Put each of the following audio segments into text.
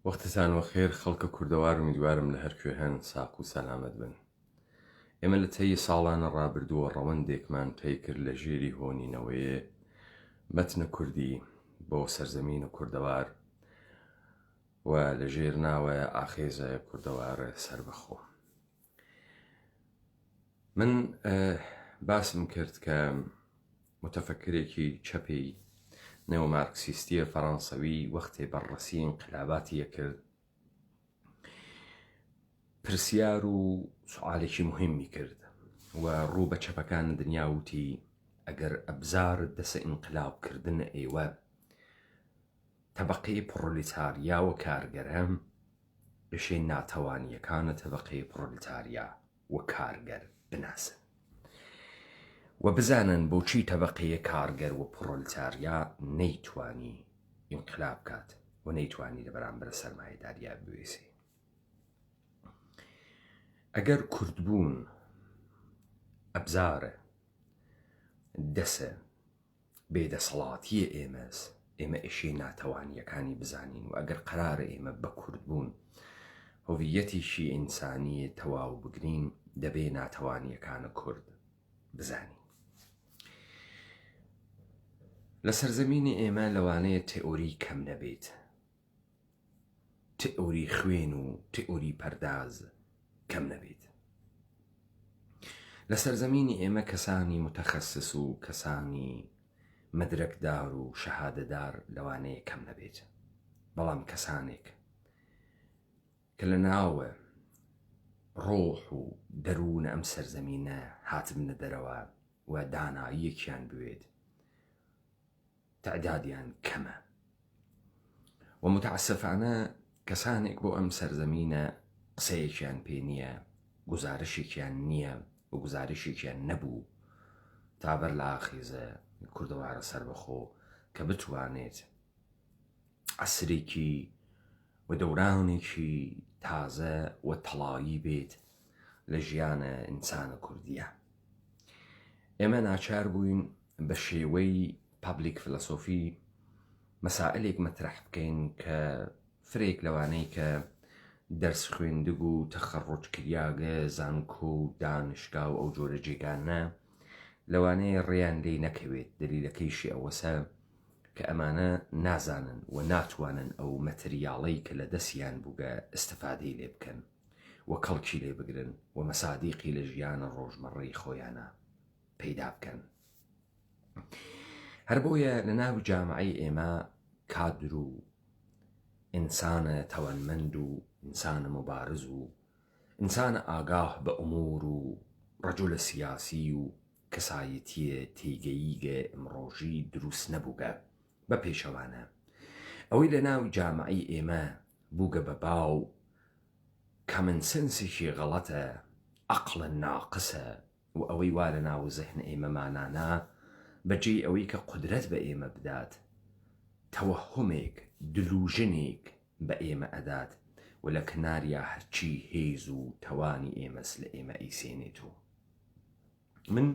وەختتان وەخێر خەڵکە کوردەوار و میدوارم لە هەرکوێ هەن ساق و سەلامەت بن. ئێمە لە تەی ساڵانە ڕابردووە ڕەوەندێکمان پێی کرد لە ژێری هۆنینەوەیە مەتنە کوردی بۆ سەرزەمینە کوردەوار و لە ژێر ناوە ئاخێزە کوردەوارە سەربەخۆ. من باسم کرد کە متەفەکرێکی چەپی نێۆمارکسیستیە فەڕەنسەوی وەختێ بەڕەسی ئینقلاباتی یەکرد پرسیار و سوالێکی مهمی کرد و ڕوو بە چەپەکان دنیا وتی ئەگەر ئەبزارت دەسە ئینقلابکردن ئێوە تەبەقەی پرۆلێتاریا و کارگەرە بەشێ ناتەوانیەکانە تەبەقەی پرۆلێتاریا و کارگەر بناسن و بزانن بۆچی تەبەقەیە کارگەر و پرۆلێتاریا نەیتوانی ئینقلاب کات و نەیتوانی لە بەرامبەر سەرمایەداریا بوێسێ. ئەگەر کوردبوون ئەبزارە دەسە بێدەسەڵاتیە ئێمە ئێشێ ناتەوانیەکانی بزانین و ئەگەر قەرارە ئێمە بە کوردبوون هۆڤیەتیشی ئینسانیە تەواو بگرین دەبێ ناتەوانیەکانە کورد بزانین. لە سەرزەمینی ئێمە لەوانەیە تئۆری کەم نەبێت، تئۆری خوێن و تئۆری پەرداز کەم نەبێت. لە سەرزەمینی ئێمە کەسانی متەخەسس و کەسانی مەدرەکدار و شەهادەدار لەوانەیە کەم نەبێت، بەڵام کەسانێک کە لە ناوە ڕۆح و دەروونە ئەم سەرزەمینە هاتبنە دەرەوە و داناییەکیان بوێت تعدادیان کەمە و متعسفانە کەسانێک بۆ ئەم سەرزەمینە قسەیەکیان پێ نییە، گزارشێکیان نییە و گزارشێکیان نەبوو تا بەر لە ئاخێزە کوردەوارە سەربەخۆ کە بتوانێت عەسرێکی و دەورانێکی تازە و تەڵایی بێت لە ژیانە ئینسانە کوردیە. ئێمە ناچار بووین بە شێوەی پابلیک فلسۆفی مەسائلێک مەترەح بکەین کە فرێک لەوانەی کە دەرس خوێندگ و تەخەڕوج کریاگە زانکۆ و دانشگا و ئەو جۆرە جێگانە لەوانەیە ڕێیان لێی نەکەوێت. دلیلەکەیشی ئەوەسە کە ئەمانە نازانن و ناتوانن ئەو مەتریاڵەی کە لە دەستیان بووگە ئستفادەی لێ بکەن و کەڵکی لێ بگرن و مەسادیقی لە ژیانە ڕۆژمەڕەی خۆیانە پەیدا بکەن. هەر بۆیە لە ناو جامعەی ئێمە کادر و ئینسانە تەوانمەند و ئینسانە مبارز و ئینسانە ئاگاه بە ئومور و ڕەجولە سیاسی و کەسایەتیە تێگەییگە ئەمڕۆژی دروست نەبووگە. بە پێشەوانە ئەوەی لە ناو جامعەی ئێمە بووگە بە باو کامنسنسێکی غەڵەتە، عەقڵە ناقسە و ئەوەی وا لە ناو زەهن ئێمەمانانە بەجێ ئەوەی کە قودرەت بە ئێمە بدات تەوەهومێک دلوژنێک بە ئێمە ئەدات و لە کناریا هەرچی هێز و تەوانی ئێمەس لە ئێمە ئەیسێنێتەوە. من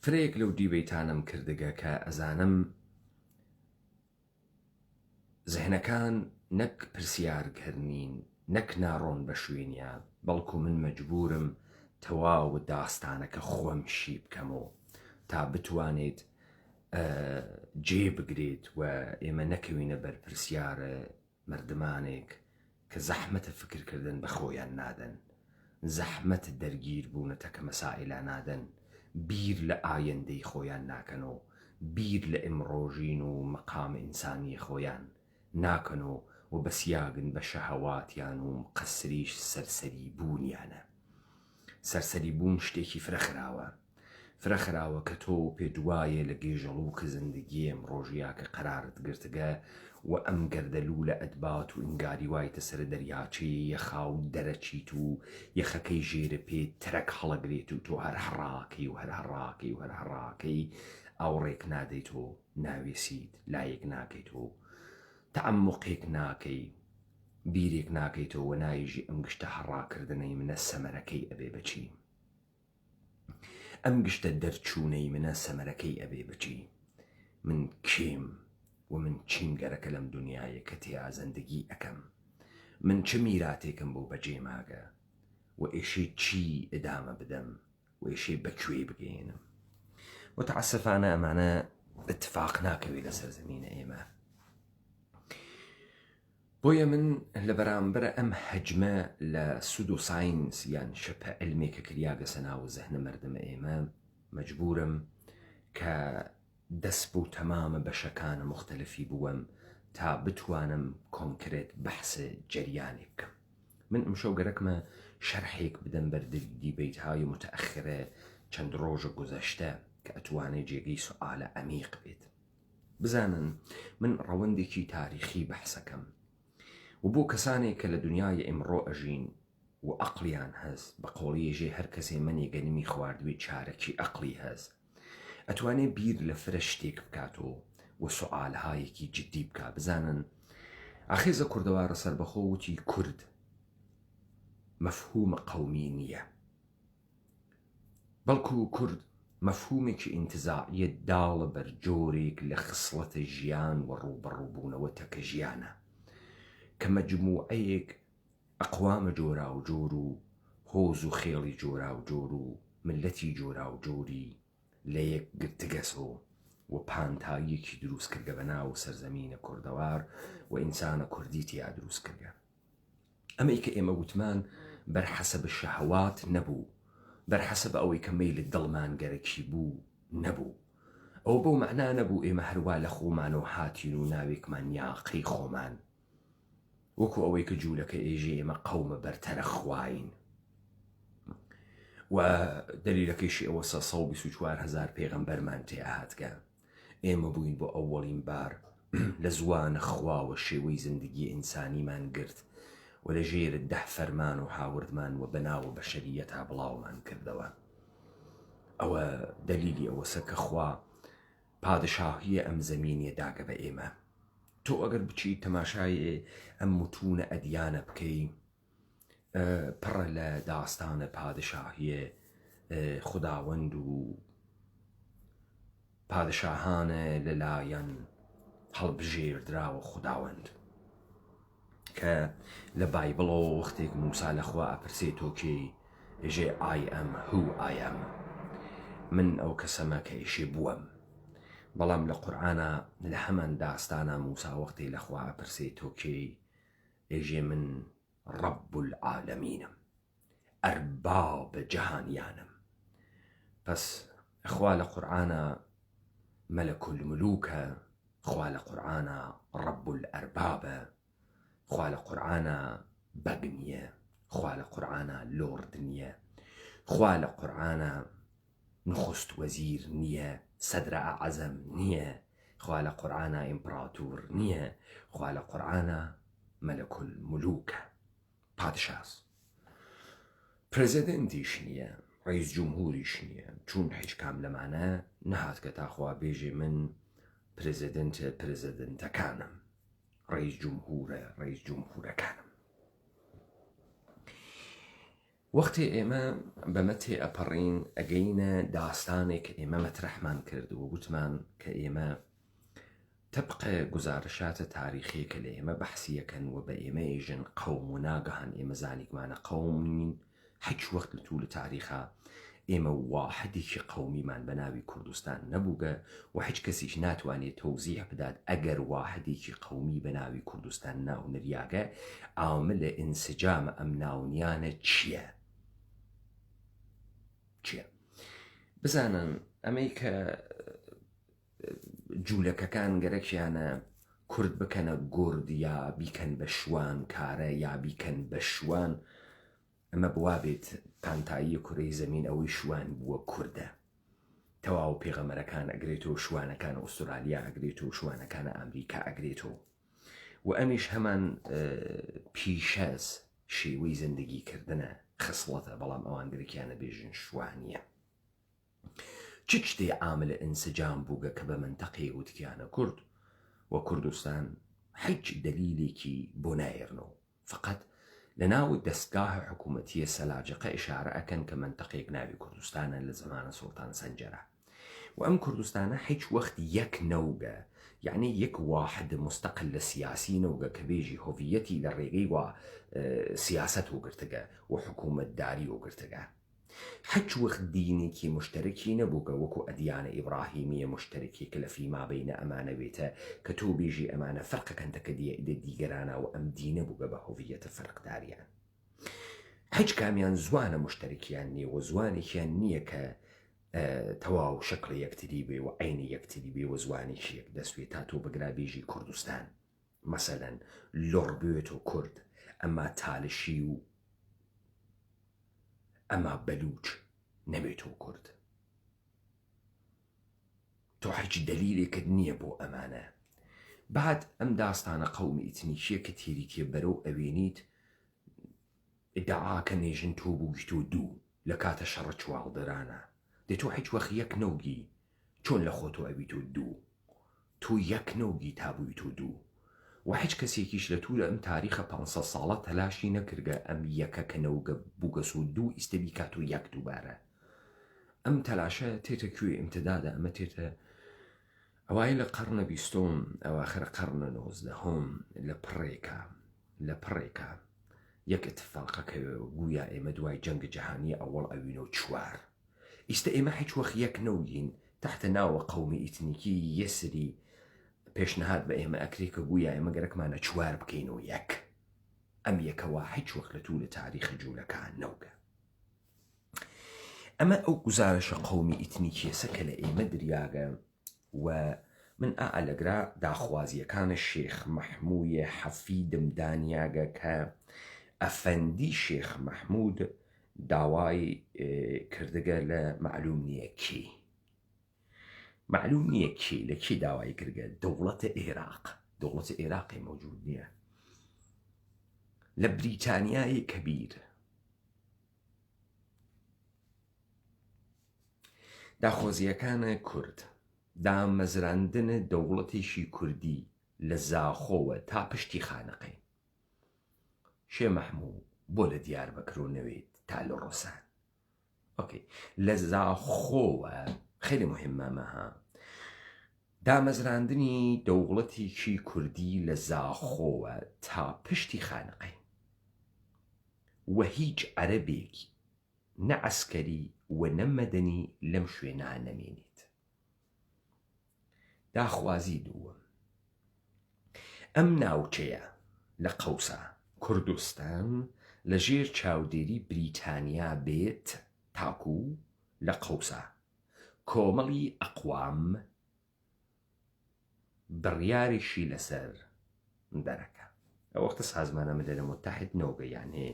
فرێک لەو دیبەیتانم کردگە کە ئەزانم زەهنەکان نەک پرسیارکردنین نەک ناڕۆن بە شوێنیان، بەڵکو من مەجبورم تەواو داستانەکە خۆم شی بکەمەوە تا بتوانێت جێ بگرێت و ئێمە نەکەوینە بەر پرسیارە مردمانێک کە زەحمەتە فکرکردن بە خۆیان نادەن، زەحمەت دەرگیر بوونەتەکە مەسائلە نادەن، بیر لە ئایندەی خۆیان ناکەنەوە، بیر لە ئیمڕۆژین و مەقام ئینسانی خۆیان ناکەنەوە و بەسیاگن بە شەهەواتیان و قەسریش سەرسەری بوونیانە. سەرسەری بوون شتێکی فرەخراوە کە تۆ پێ دوایە لە گێژەڵوو کە زندگی ئەمڕۆژیا کە قەرارت گرتگە و ئەم گەردەلوو لە ئەدبات و ئینگاری وایتە سەر دەریاچەی یەخا و دەرەچیت و یەخەکەی ژێرە پێ ترەک هەڵەگرێت و تۆ هەر هەڕاکەی و هەر هەڕاکەی و هەر هەڕاکەی ئاوڕێک نادەیت و ناوێسیت لایەک ناکەیتەوە تەعەمموقێک ناکەی بیرێک ناکەیتەوە و نایژی ئەم گشتە هەڕاکردنەی منە سەمەرەکەی ئەبێ بچی، ئەم گشتە دەرچوونەی منە سەمەرەکەی ئەبێ بچی. من کێم و من چیم گەرەکە لەم دنیایە کە تیا زەندگی ئەەکەم من چه میراتێکم بۆ بەجێ ماگە و ئێشەی چی ئەدامە بدەم و ئێشەی بەکوێ بگەێنم. متعسفانە ئەمانە اتفاق ناکەوێت لە سەرزەمینە ئێمە. بۆیە من لە بەرامبرە ئەم هەجمە لە سودو ساینس یان شەپە ئەلمێکە کریاگە سەناو زەهنە مەردمە ئێمە مەجبورم کە دەست بۆ تەمامە بەشەکانە مختلفی بووەم تا بتوانم کۆنکرێت بەحسە جەریانێک بکەم. من ئەمشەو گەرەکمە شەرحێک بدەم بەردەی بەیتهای متەئەخرە چەند ڕۆژە گوزەشتە کە ئەتوانێت جێگەی سوئالە عەمیق بێت. بزانن من ڕەوەندێکی تاریخی بەحسەکەم و بۆ کەسانێک کە لە دنیای ئێمڕۆ ئەژین و ئەقلیان هەست، بە قۆڵیەژێ هەر کەسێ منی گەنمی خواردوێت چارەکی ئەقلی هەست، ئەتوانێت بیر لە فرە شتێک بکاتەوە و سوئالهایەکی جدی بکە. بزانن ئاخێزە کوردەوارە سەربەخۆ وتی کورد مەفهومە قەومی نییە، بەڵکو کورد مەفهومێکی ئینتزاعیە داڵە بەرجۆرێک لە خسڵەتە ژیان و ڕووبەڕووبوونەوە تەکە ژیانە کە مەجموعەیەک ئەقوامە جۆرا و جۆر و هۆز و خێڵی جۆرا و جۆر و ملەتی جۆرا و جۆری لە یەک گرتگەسەوە و پانتاییەکی دروست کردگە بە ناو سەرزەمینە کوردەوار و ئینسانە کوردی تیا دروست کردگە. ئەمەی کە ئێمە وتمان بەرحەسەب شەهەوات نەبوو، بەرحەسەب ئەوەی کە مەیلی دڵمان گەرەکی بوو نەبوو. ئەو بەو مەعنا نەبوو ئێمە هەروە لە خۆمانەوە هاتین و ناوێکمان یاقەی خۆمان، وەکو ئەوەی کە جوولەکە ئێژێ ئێمە قەومە بەرتەرە خواین و دەلیلەکەیشی ئەوە 124,000 پێغەمبەرمان تێهاتکە. ئێمە بووین بۆ ئەوەڵین بار لە زوانە خواوە شێوەی زندگی ئینسانیمان گرت و لە ژێرە 10 فەرمان و هاوردمان و بەناوە بەشەریەتا بڵاومان کردەوە. ئەوە دەلیلی ئەوەسە کە خوا پادشاهیە ئەم زەمینیە داگە بە ئێمە. تۆ ئەگەر بچیت تەماشای ئەم متونە ئەدیانە بکەی، پڕە لە داستانە پادشاهیە خوداوەند و پادشاهانە لەلایەن هەڵبژێردراوە خوداوەند کە لە بایبڵەوە وەختێک موسا لەخوا ئەپرسێت تۆکێ ئێژێ ئای ئەم هو ئای ئەم، من ئەو کەسەمە کە ئێشێ بووەم. بەڵام لە قورئانە لە هەمان داستانە موسا وەختی لەخوا ئەپرسێت تۆکێ ئێژێ من ڕەب العالەمینم، ئەرباب جەهانیانم. پس خوا لە قورئانە مەلەک الملوکە، خوا لە قورئانە ڕەب الئەربابە، خوا لە قورئانە بەگ نییە، خوا لە قورئانە لۆرد نییە، خوا لە قورئانە نخست وەزیر نییە، سەدرە ئەعەزەم نییە، خوا لە قورئانە ئیمپراتور نییە، خوا لە قورئانە مەلەک الملوکە، پادشاس. پرێزیدنتیش نییە، ڕئیس جمهوریش نییە، چون هیچ کام لەمانە نەهات کە تاخوا بێژێ من پرێزیدنتەکانم، ڕئیس جمهورە ڕئیس جمهورەکانم. وەختی ئێمە بەمە تێ ئەپەڕین ئەگەینە داستانێک ئێمە مەترەحمان کرد و گوتمان کە ئێمە تەبقە گزارشاتە تاریخی کە لە ئێمە بەحسیەکەن و بە ئێمە ئێژن قەوم و ناگەهان ئێمە زانیکمانە قەومین. هیچ وەخت لە توولە تاریخا ئێمە واحدێکی قەومیمان بە ناوی کوردستان نەبووگە و هیچ کەسیش ناتوانێت تەوزیح بدات ئەگەر واحدێکی قەومی بە ناوی کوردستان ناونریاگە عاملە ئینسجامە ئەم ناونیانە چییە؟ بزانن ئەمەی کە جوولەکەکان گەرەکیانە کورد بکەنە گورد یا بیکەن بە شوان کارە یا بیکەن بە شوان، ئەمە بوابێت پانتایی کوڕی زەمین ئەوەی شوان بووە کووردە. تەواو پێغەمبەرەکان ئەگرێتەوە، شوانەکان ئوسترالیا ئەگرێتەوە، شوانەکانە ئەمریکا ئەگرێتەوە و ئەمیش هەمان پیشەز شێوەی زندگیکردنە خسڵەتە، بەڵام ئەوان گرێکیانە بێژن شوانیە. چ شتێ عاملە ئینسجام بووگە کە بە منتەقەی وتکیانە کورد و کوردستان هیچ دەلیلێکی بۆ نایێرنەوە، فقط لە ناو دەستگاه حکوومەتیە سەلاجقە ئشارە ئەکەن کە منتەقەیەک ناوی کوردستانە لە زمانە سوڵتان سەنجەرە و ئەم کوردستانە هیچ وەخت یەک نەوگە يعني يك واحد مستقل سياسي نوغا كبيجي هوفيتي للريغي و سياسته قرتقا وحكومة داري وقرتقا حج وقت ديني كي مشتركين بوغا وكو أديان إبراهيمية مشتركي كلا فيما بين أمانة بيتا كتوبيجي أمانة فرق كانت كدية إذا ديقرانا وأم دين بوغا بهوفية فرق داريان حج كاميان زوانة مشتركيان وزواني كان نية ك تواو شكل يكتريبي وعين يكتريبي وزواني شيك دسوي تاتو بقرابيجي كردستان مثلا لوربيتو كرد أما تالشيو أما بلوج نبيتو كرد تو حج دليلي كدنية بو أمانة بعد أم داستانا قومي إتنيشي كتيري كيبرو أبينيت ادعاك نيجن توبو جتو دو لكاتا شرچ والدرانا دي تو حج وخ يك نوغي چون لخوتو أبيتو دو تو يك نوغي تابويتو دو وحج كسيكيش لتولا أم تاريخ 500 صالة تلاشي نكرغا أم يكا كنوغا بوغسو دو استبيكاتو يك دوبارا أم تلاشا تيتا كوي امتدادا أما تيتا أوائل قرن بيستون أواخر قرن 19 لبريكا يك اتفاقا كويا إيما دواي جنگ جهاني أول أوينو چوار إما حج وخ يك نوغين تحت ناو قومي إتنيكي يسري پێشنهاد بە ئێمە ئەکرێ کە گویا ئێمە گەرەکمانە چوار بکەینەوە یەک ئەم یەکەوە هیچ وەخت لە توو لە تاریخی جوولەکان نەوگە ئەمە ئەو گزارشە قەومی ئیتنیکیەسە کە لە ئێمە دریاگە و من ئالەگرا داخوازیەکانە شێخ مەحموودە حەفیدم دانیاگە کە ئەفەندی شێخ مەحموود داوای کردگە لە معلوم نییە کی معلوم نییە کی لە کی داوای کردگە دەوڵەتە عێراقی موجود نییە لە بریتانیای کەبیر داخۆزیەکانە کورد دامەزراندنە دەوڵەتێکی کوردی لە زاخۆوە تا پشتی خانەقەی شێ مەحموود بۆ لە دیاربەکر و نەوێت تا لە ڕۆسان لە زاخۆوە خیلی مهمە مەها دامەزراندنی دەوڵەتێکی کوردی لە زاخۆوە تا پشتی خانەقەی و هیچ عەرەبێکی نە عەسکەری و نە مەدەنی لەم شوێنە نەمێنێت داخوازی دووەم ئەم ناوچەیە لە قەوسە کوردستان لە ژێر چاودێری بریتانیا بێت تاکو لە قەوسە کۆمەڵی ئەقوام بڕیارێکی لەسەر دەرەکە ئەو وەختە سازمانە ملل متحد نەوگە یانێ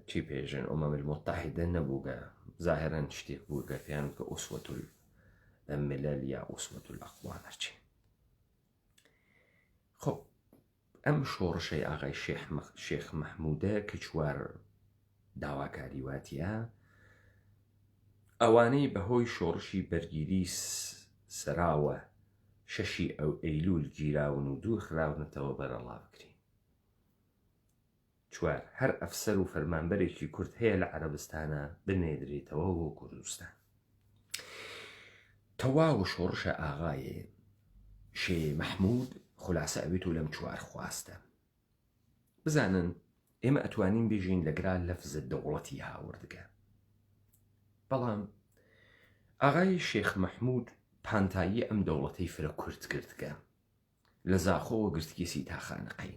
چی پێژن ئەمم المتحدە نەبووگە ظاهرەن شتێک بووگە پێیان کە ئوسوەة الملل یا ئوسوەة الأقوام هەرچی خۆ ئەم شۆڕشەی ئاغای شێخ مەحموودە کە چوار داواکاری واتیە ئەوانەی بەهۆی شۆڕشی بەرگیری سەراوە 6 ئەیلول گیراون و دوور خراونەتەوە بەرەڵا بکرین چوار هەر ئەفسەر و فەرمانبەرێکی کورد هەیە لە عەرەبستانە بنێدرێتەوە بۆ کوردستان تەواو شۆڕشە ئاغایێ شێ مەحموود خولاسە ئەوێت و لەم چوار خواستە بزانن ئێمە ئەتوانین بێژین لەگرا لەفزە دەوڵەتی هاوردگە بەڵام ئاغای شێخ مەحموود پانتایی ئەم دەوڵەتەی فرە کورد کردگە لە زاخۆوە گرتگیسی تا خانەقەی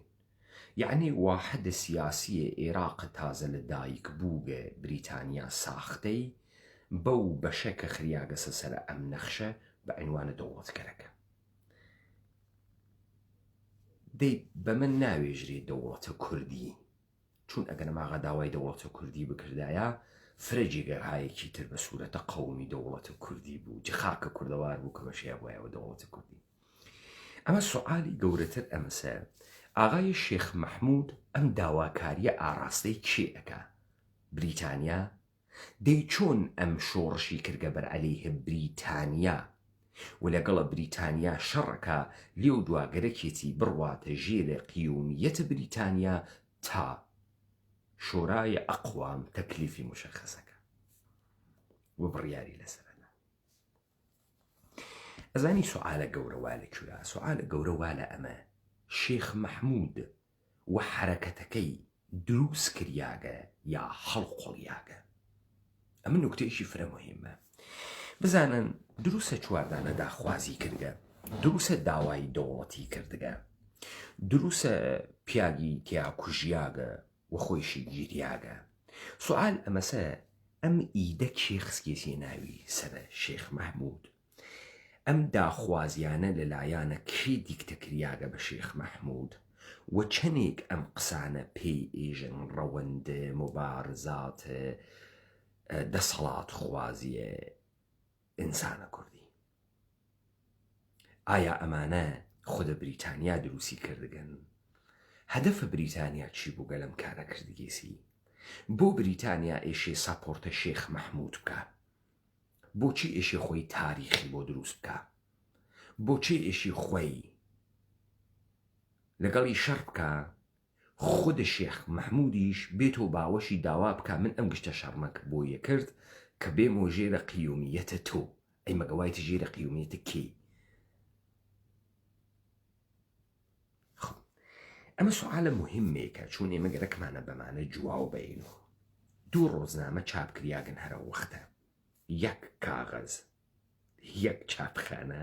یعنی واحدە سیاسیە عێراق تازە لە دایک بووگە بریتانیا ساختەی بەو بەشە کە خریاگەسە سەرە ئەم نەخشە بە عنوانە دەوڵەتگەرەکە دەی بە من ناوێژرێت دەوڵەتە کوردی چون ئەگەر ماغا داوای دەوڵەتە کوردی بکردایە فرەجێگەرهایەکی تر بە سوورەتە قەومی دەوڵەتە کوردی بوو جخاکە کوردەوار بوو کە بەشەیە بۆیەوە دەوڵەتە کوردی ئەمە سوعالی گەورەتر ئەمەسە ئاغای شێخ مەحموود ئەم داواکاریە ئاراستەی کێ ئەکا بریتانیا دەی چۆن ئەم شۆڕشی کردگە بەر عەلەیهە بریتانیا و لەگەڵە بریتانیا شەڕەکە لێو دواگەرەکێتی بڕواتە ژێرە قیومیەتە بریتانیا تا شۆرای ئەقوام تەکلیفی مشەخەسەکە و بڕیاری لەسەرەدا ئەزانی سوعالە گەورەوا لەکوێیە؟ سوعالە گەورەوا لە ئەمە شێخ مەحموود و حرەکەتەکەی دروست کریاگە یا هەڵقۆڵیاگە؟ ئەمە نوکتەیەکی فرە مهمە. بزانن دروسە چواردانە داخوازی کردگە، دروسە داوای دەوڵەتی کردگە، دروسە پیاگی تیا کوژیاگە و خۆیشی گیریاگە. سوال ئەمەسە ئەم ئیدە کێ خستێسی ناوی سەرە شێخ مەحموود؟ ئەم داخوازیانە لەلایەنە کێ دیکتەکریاگە بە شێخ مەحموود؟ و چەندێک ئەم قسانە پێی ئێژن ڕەوەندە مبارزاتە دەسەڵات خوازیە ئینسانە کوردی؟ ئایا ئەمانە خودە بریتانیا دروستی کردگەن؟ هەدەفە بریتانیا چی بوو گەلم کارە کردگێسی؟ بۆ بریتانیا ئێشێ ساپۆرتە شێخ مەحموود بکە؟ بۆچی ئێشی خۆی تاریخی بۆ دروست بکە؟ بۆچی ئێشی خۆی لەگەڵی شەڕ بکە خودە شێخ مەحمودیش بێتەوە باوەشی داوا بکە من ئەم گشتە شەڕمەک بۆیە کرد کە بێمەوە ژێرە قیومیەتە تۆ؟ ئەی مەگەوایتە ژێرە قیومیەتە کێ؟ ئەمە سوالە مهمێکە چون ئێمە گەرەکمانە بەمانە جواو بەینەوە. دوو ڕۆزنامە چاپکریاگەن هەرە وەختە، یەک کاغەز یەک چاپخانە،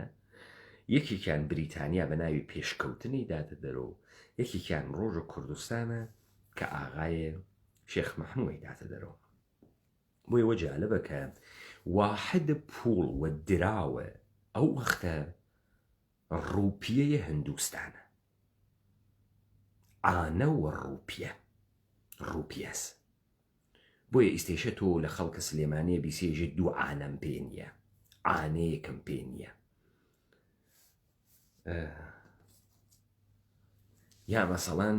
یەکێکیان بریتانیا بە ناوی پێشکەوتنی داتە دەرەوە، یەکێکیان ڕۆژە کوردستانە کە ئاغایە شێخ مەحموودی داتە دەرەوە. بۆیە وەجالبە کە واحد پوڵ و دراوە ئەو وەختە ڕووپیەیە هندوستانە، ئانە و ڕووپیەس. بۆیە ئیستێشە تۆ لە خەڵکە سلێمانیە بیسێژێ دوو ئانەم پێ نییە، ئانەیەکم پێ نییە. یا مەسەڵەن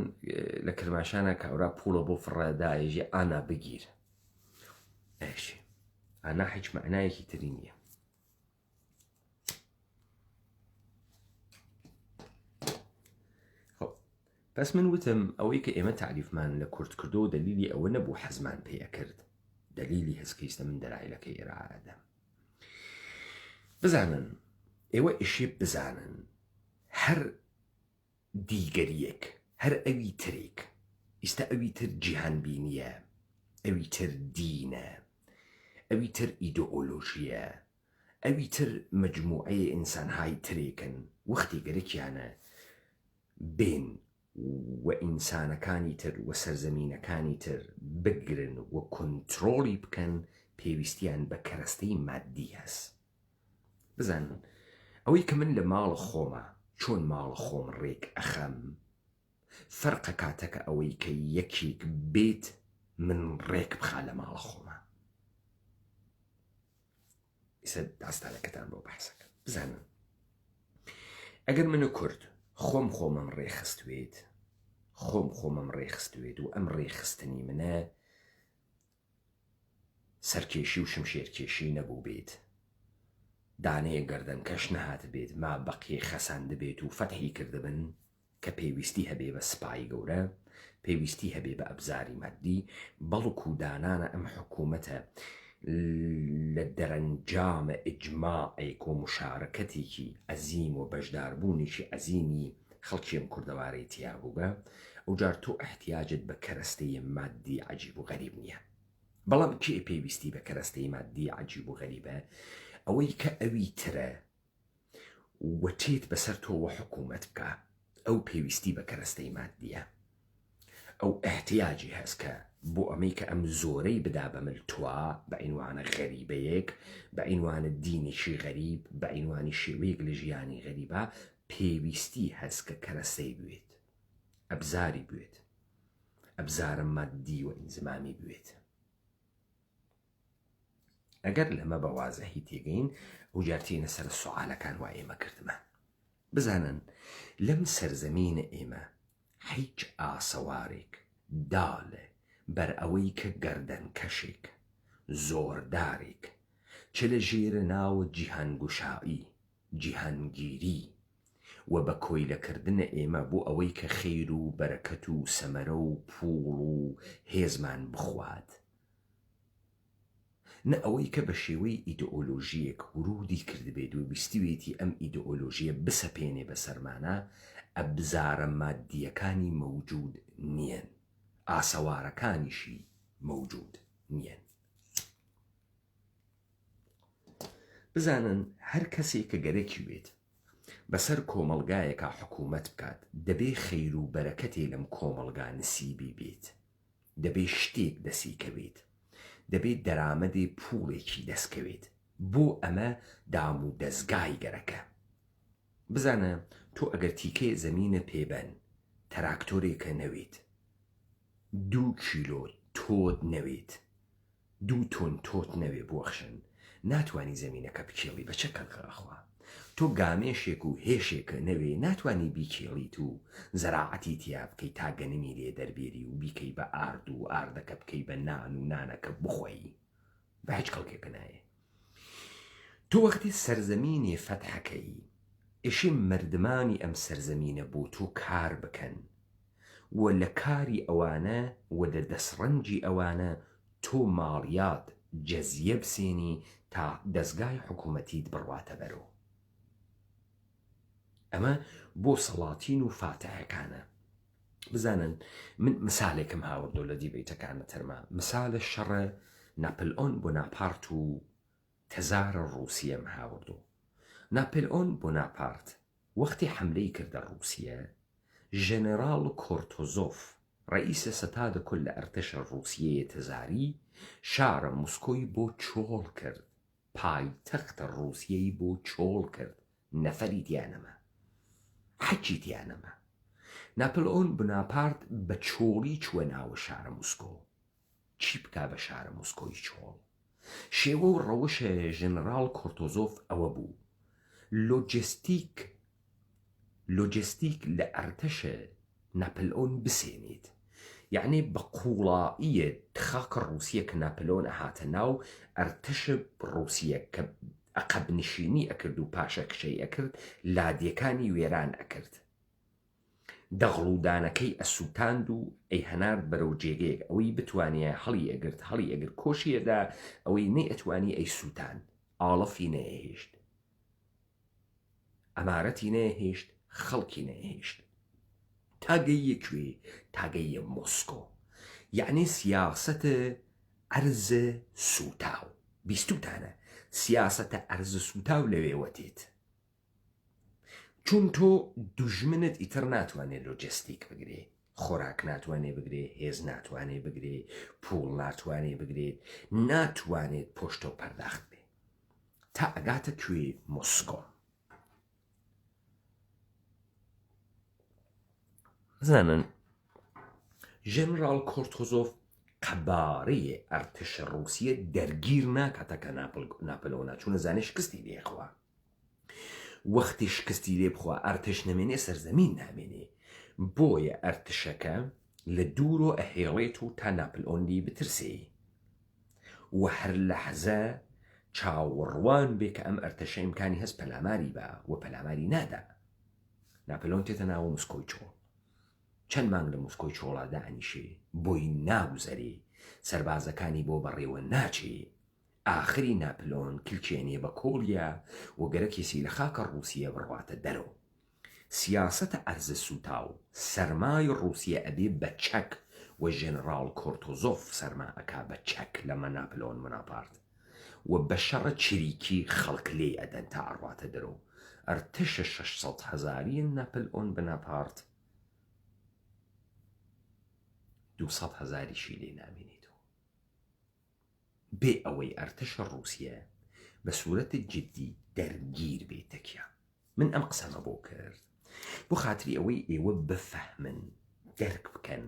لە کرماشانە کاورا پوڵە بۆ فڕەدایژێ ئانا بگیر، ئەشێ ئانا هیچ معنایەکی تری نییە. بەس من وتم ئەوەی کە ئێمە تعریفمان لە کورد کردو دلیلی ئەوە نەبوو حەزمان پێە کرد، دلیلی هەستکەیستە من دەرایلەکەی ئێرادەم. بزانن ئێوە ئیشێ بزانن هەر دیگەریەک هەر ئەوی ترێک ئیستا ئەوی تر جیهانبینیە، ئەوی تر دینە، ئەوی تر ئیدئۆلۆژیە، ئەوی تر مەجموعەیە ئینسانهای ترێکن وەختی گەرەکیانە بێن و ئینسانەکانی تر و سەرزەمینەکانی تر بگرن و کۆنترۆڵی بکەن پێویستیان بە کەرەستەی مادی هەست. بزانن ئەوەی کە من لە ماڵە خۆمە چۆن ماڵە خۆم ڕێک ئەخەم فەرقە کاتەکە ئەوەی کە یەکێک بێت من ڕێک بخا لە ماڵە خۆمە. ئیسە داستانەکەتان بۆ بەحسەکە بزانن ئەگەر منە کورد خۆمم ڕێخستوێت خۆمم ڕێخستوێت و ئەم ڕێخستنی منە سەرکێشی و شمشێرکێشی نەبوو بێت، دانەیە گەردەن کەش نەهات بێت، ما بەقیێ خەسان دەبێت و فەتحی کردبن کە پێویستی هەبێ بە سپای گەورە، پێویستی هەبێ بە ئەبزاری مادی، بەڵکو و دانانە ئەم حکوومەتە لە دەرەنجامە ئیجماعێک و مشارەکەتێکی ئەزیم و بەشداربوونیشی ئەزیمی خەڵکیم کوردەوارەی تیا بووگە، ئەوجار تۆ احتیاجت بە کەرەستەی مادی عەجیب و غەریب نییە. بەڵام کێ پێویستی بە کەرەستەی مادی عەجیب و غەریبە؟ ئەوەی کە ئەوی ترە و تێت بەسەر تۆوە حکوومەت بکە، ئەو پێویستی بە کەرەستەی مادیە. ئەو احتیاجی هەست کە بۆ ئەمەی کە ئەم زۆرەی بدا بە ملتووە بە عینوانە غەریبەیەک، بە عینوانە دینێکی غەریب، بە عینوانی شێوەیەک لە ژیانی غەریبە، پێویستی هەست کە کەرەستەی بوێت، ئەبزاری بوێت، ئەبزارە مادی و ئینزمامی بوێت. ئەگەر لەمە بە وازەهی تێگەین ئەو جارتینە سەر سوالەکان وا ئێمە کردمە. بزانن لەم سەرزەمینە ئێمە هیچ ئاسەوارێک داڵێ بەر ئەوەی کە گەردەن کەشێک زۆردارێک چ لە ژێرە ناوە جیهانگوشایی جیهانگیری و بە کۆیلەکردنە ئێمە بۆ ئەوەی کە خەیر و بەرەکەت و سەمەرە و پوڵ و هێزمان بخوات نە ئەوەی کە بە شێوەی ئیدئۆلۆژیەک ورودی کردبێت و بیستیوێتی ئەم ئیدئۆلۆژیە بسەپێنێ بە سەرمانە ئەبزارە مادیەکانی مەوجود نییەن، ئاسەوارەکانیشی مەوجود نییەن. بزانن هەر کەسێک کە گەرەکی بێت بەسەر کۆمەلگایەکە حکوومەت بکات دەبێ خەیر و بەرەکەتێ لەم کۆمەلگا نسیبی بێت، دەبێ شتێک دەسیکەوێت، دەبێت دەرامەدێ پوڵێکی دەستکەوێت. بۆ ئەمە دام و دەستگای گەرەکە. بزانە تۆ ئەگەر تیکێ زەمینە پێبەن تەراکتۆرێکە نەوێت، 2 کیلۆ تۆت نەوێت، 2 تۆن تۆت نەوێ بۆخشن، ناتوانی زەمینەکە بکێڵی بە چه کەڵخەخوا. تۆ گامێشێک و هێشێکە نەوێ ناتوانی بیکێڵیت و زەراعەتی تیا بکەی تا گەنمی لێ دەربێری و بیکەی بە ئارد و ئاردەکە بکەی بە نان و نانەکە بخۆی، بە هیچ کەڵکێکە نایە. تۆ وەختی سەرزەمینێ فەتحەکەی ئێشێ مردمانی ئەم سەرزەمینە بۆ تۆ کار بکەن و لە کاری ئەوانە و لە دەسڕەنجی ئەوانە تۆ ماڵیات جەزیە بسێنی تا دەستگای حکوومەتیت بڕواتە بەرەوە. ئەمە بۆ سەڵاتین و فاتحەکانە. بزانن من مثالێکم هاوردۆ لە دیبەیتەکانە تەرما، مثالە شەڕە ناپلئۆن بۆناپارت و تەزارە ڕووسیەم هاوردۆ. ناپلئۆن بۆناپارت وەختی حملەی کردە ڕووسیە، ژەنەراڵ کۆرتۆزۆف ڕئیسە سەتادە کل لە ئەرتەشە ڕووسیەیە تەزاری شارە موسکۆی بۆ چۆڵ کرد، پایتەختە ڕووسیەی بۆ چۆڵ کرد، نەفەری دیانەمە، حەجی دیانەمە. ناپلئۆن بۆناپارت بە چۆڵی چووە ناوە شارە موسکۆ. چی بکا بە شارە موسکۆی چۆڵ؟ شێوە و ڕەوشە ژنەراڵ کۆرتۆزۆف ئەوە بوو لۆجستیک لە ئەرتەشە ناپلئۆن بسێنێت، یعنی بە قوڵائیە خاکە ڕووسیە کە ناپلئۆن ئەهاتە ناو ئەرتەشە ڕووسیە کە عەقەبنشینی ئەکرد و پاشە کشەی ئەکرد، لادیەکانی وێران ئەکرد، دەغڵودانەکەی ئەسووتاند و ئەی هەنارد بەرەو جێگەیەک ئەوەی بتوانێ هەڵی ئەگرت کۆشیەدا، ئەوەی نەی ئەتوانی ئەی سووتان، ئاڵەفی نەهێشت، ئەمارەتی نەهێشت، خەڵکی نەهێشت، تاگەیە کوێ؟ تاگەیە مۆسکۆ. یعنی سیاسەتە ئەرزە سووتاو. بیستوتانە سیاسەتە ئەرزە سووتاو لەوێوەتێت، چون تۆ دوژمنت ئیتر ناتوانێت لۆجستیک بگرێ، خۆراک ناتوانێ بگرێ، هێز ناتوانێ بگرێ، پوڵ ناتوانێ بگرێت، ناتوانێت پۆشتۆ پەرداخت بێ تا ئەگاتە کوێ؟ مۆسکۆ. بزانن ژەنەراڵ کۆرتۆزۆف قەبارەیە ئەرتەشە ڕووسیە دەرگیر ناکاتەکە ناپلئۆنە، چونە زانێ شکستی لێخوا. وەختی شکستی لێ بخوا ئەرتش نەمێنێ سەرزەمین نامێنێ، بۆیە ئەرتشەکە لە دوورۆ ئەهێڵێت و تا ناپلئۆنی بترسێ و هەر لەحزە چاوەڕوان بێ کە ئەم ئەرتەشە ئیمکانی هەست پەلاماری بە و پەلاماری نادا. ناپلئۆن تێتە ناوە موسکۆی چۆڵ، چەند مانگ لە موسکۆی چۆڵا دانیشێ، بۆی ناگوزەرێ، سەربازەکانی بۆ بەڕێوە ناچێ. ئاخری ناپلۆن کلچێنێ بە کۆڵیا و گەرەکێسی لە خاکە ڕووسیە بڕواتە دەرەوە. سیاسەتە ئەرزە سووتاو سەرمای ڕووسیە ئەبێ بە چەک و ژێنەراڵ کۆرتۆزۆف سەرما ئەکا بە چەک لەمە ناپلۆن بۆناپارت و بە شەڕە چریکی خەڵک لێ ئەدەن تا ئەڕواتە دەرەوە. ئەرتەشە 600,000 ناپلئۆن بۆناپارت 200,000 لێ نامێنێتەوە، بێ ئەوەی ئەرتەشە ڕووسیە بە سوورەتە جددی دەرگیر بێتەکیە. من ئەم قسەمە بۆ کرد بۆ خاتری ئەوەی ئێوە بفەهمن، دەرک بکەن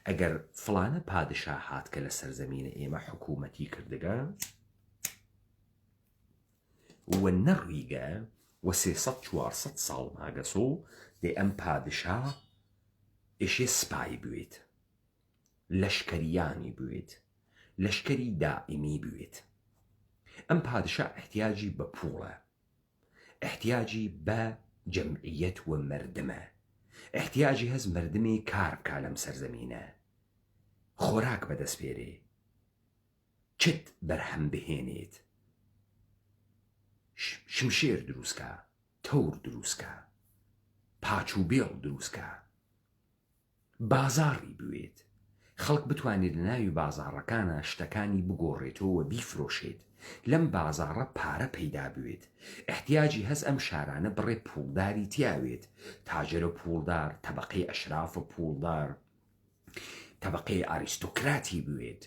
ئەگەر فڵانە پادشا هات کە لە سەرزەمینە ئێمە حکوومەتی کردگە و نەڕویگە و 300-400 ساڵ ماگەسۆ دێ ئەم پادشا ئێشێ سپای بوێت، لەشکریانی بوێت، لەشکری دائیمی بوێت. ئەم پادشا احتیاجی بە پوڵە، احتیاجی بە جەمعیەت و مردمە، احتیاجی هەز مردمی کار بکا لەم سەرزەمینە، خۆراک بەدەست بێرێ، چت بەرهەم بهێنێت، شمشێر دروستکە، تەور دروستکە، پاچ و بێڵ دروستکە، بازاڕی بوێت، خەڵک بتوانێت لە ناوی بازاڕەکانە شتەکانی بگۆڕێتەوە بیفرۆشێت، لەم بازاڕە پارە پەیدا بوێت، احتیاجی هەست ئەم شارانە بڕێ پوڵداری تیاوێت، تاجرە پوڵدار، تەبەقەی ئەشرافە پوڵدار، تەبەقەی ئاریستۆکراتی بوێت.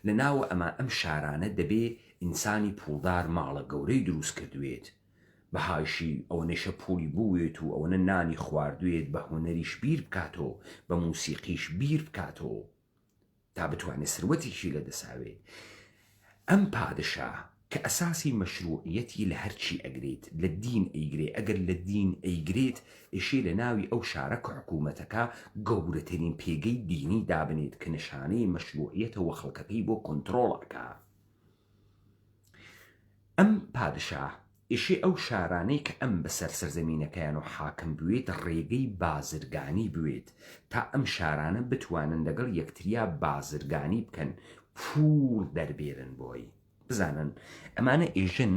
لە ناوە ئەمە ئەم شارانە دەبێ ئینسانی پوڵدار ماڵە گەورەی دروست کردوێت، بەهاشی ئەو نەشە پولی بووێت و ئەوەنە نانی خواردوێت، بە هوەریش بیر بکاتەوە، بە موسیقیش بیر بکاتەوە تا بتوانێت سروەتێکی لەدەساوێت. ئەم پادشا کە ئەساسی مەشروعیەتی لە هەرچی ئەگرێت، لە دین ئەیگرێت، ئەگەر لە دین ئەیگرێت ئێشێ لە ناوی ئەو شارە کە حکوومەتەکە گەورەترین پێگەی دینی دابنێت کە نیشانەی مەشروعیەتەوە خەڵکەکەی بۆ کۆنتڕۆڵەکە. ئەم پادشا ئێشێ ئەو شارانەی کە ئەم بەسەر سەرزەمینەکەیان و حاکم بوێت ڕێگەی بازرگانی بوێت تا ئەم شارانە بتوانن لەگەڵ یەکتریا بازرگانی بکەن، پوڵ دەربێرن بۆی. بزانن ئەمانە ئێژن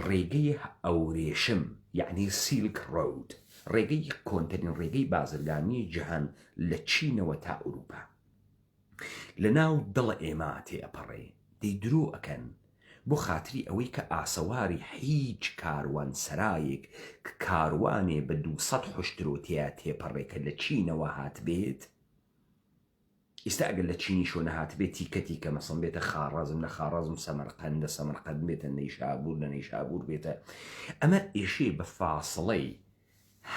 ڕێگەی ئەورێشم، یعنی سیلک ڕۆد، ڕێگەی کۆنترین ڕێگەی بازرگانی جیهان لە چینەوە تا ئەوروپا. لە ناو دڵە ئێمە تێئەپەڕێ، دەی درۆ ئەکەن بۆ خاتری ئەوەی کە ئاسەواری هیچ کاروان سەرایەک کە کاروانێ بە 200 حشترۆتەیە تێپەڕێکە لە چینەوە هات بێت. ئێستا ئەگەر لە چینی شۆ نەهات بێت تیکەتی کە مەسڵ بێتە خاڕازم، لە خاڕازم سەمەرقەند، لە سەمەرقەند بێتە نەیشابور، لە نەیشابور بێتە. ئەمە ئێشێ بە فاسڵەی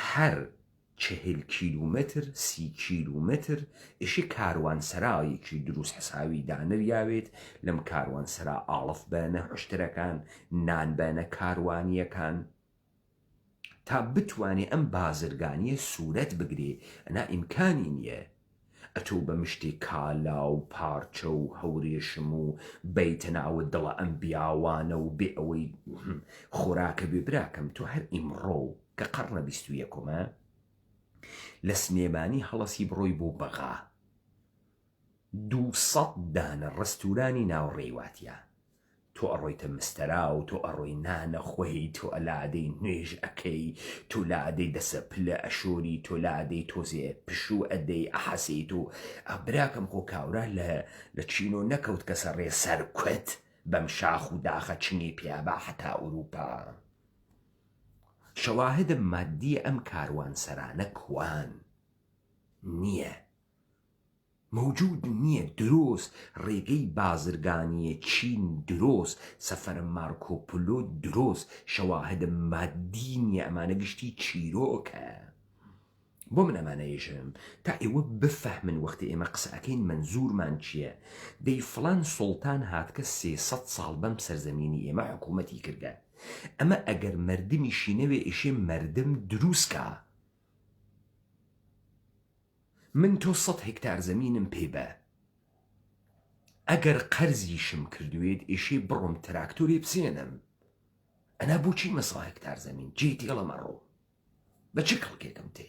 هەر 40 کیلومتر 30 کیلومتر ئێشێ کاروانسەرایەکی دروست حساوی دانەریاوێت، لەم کاروانسەرا ئاڵف بەنە حشتەکان، نان بەنە کاروانیەکان تا بتوانێ ئەم بازرگانیە سوورەت بگرێ. ئەنا ئیمکانی نییە ئەتۆ بە مشتی کالا و پارچە و هەورێشم و بیتە ناوە دڵە ئەم بیاوانە و بێ ئەوەی خۆراکە بێ. براکەم تۆ هەر ئیمڕۆ کە قەڕنە 21ەمە لە سنێبانی هەڵەسی بڕۆی بۆ بەغا 200 دانە ڕستورانی ناوڕێواتیە، تۆ ئەڕۆیتە مستەرا و تۆ ئەڕۆی نانە خۆی، تۆ ئەلادەی نوێژ ئەەکەی، تۆ لادەی دەسە پلە ئەشۆری، تۆ لادەی تۆزێ پشوو ئەدەی ئەحەسیت و ئەبراکەم خۆ کاورا لە چینۆ نەکەوت کەسە ڕێ سەرکوت بەم شاخ و داخە چنگی پیابا حتا ئەوروپا. شەواهدە مادیە ئەم کاروانسەرانە کوان نییە، موجود نییە، دروست ڕێگەی بازرگانیە چین دروست، سەفەرە مارکۆپلۆ دروست، شەواهدە مادی نییە، ئەمانە گشتی چیرۆکە. بۆ من ئەمانەیەژم تا ئێوە بفەهمن وەختی ئێمە قسەکەین منزورمان چییە. دەی فڵان سوڵتان هاتکە 300 ساڵ بەم سەرزەمینی ئێمە حکوومەتی کردە، ئەمە ئەگەر مردمیشی نەوێ ئێشێ مردم دروستکە. من تۆ 100 هێکتار زەمینم پێ بە، ئەگەر قەرزیشم کردوێت ئێشێ بڕۆم تراکتۆری بسێنم، ئەنا بۆچی مە 100 هێکتار زەمین جێتی هەڵەمەڕۆ بە چ کەڵکێکم تێ؟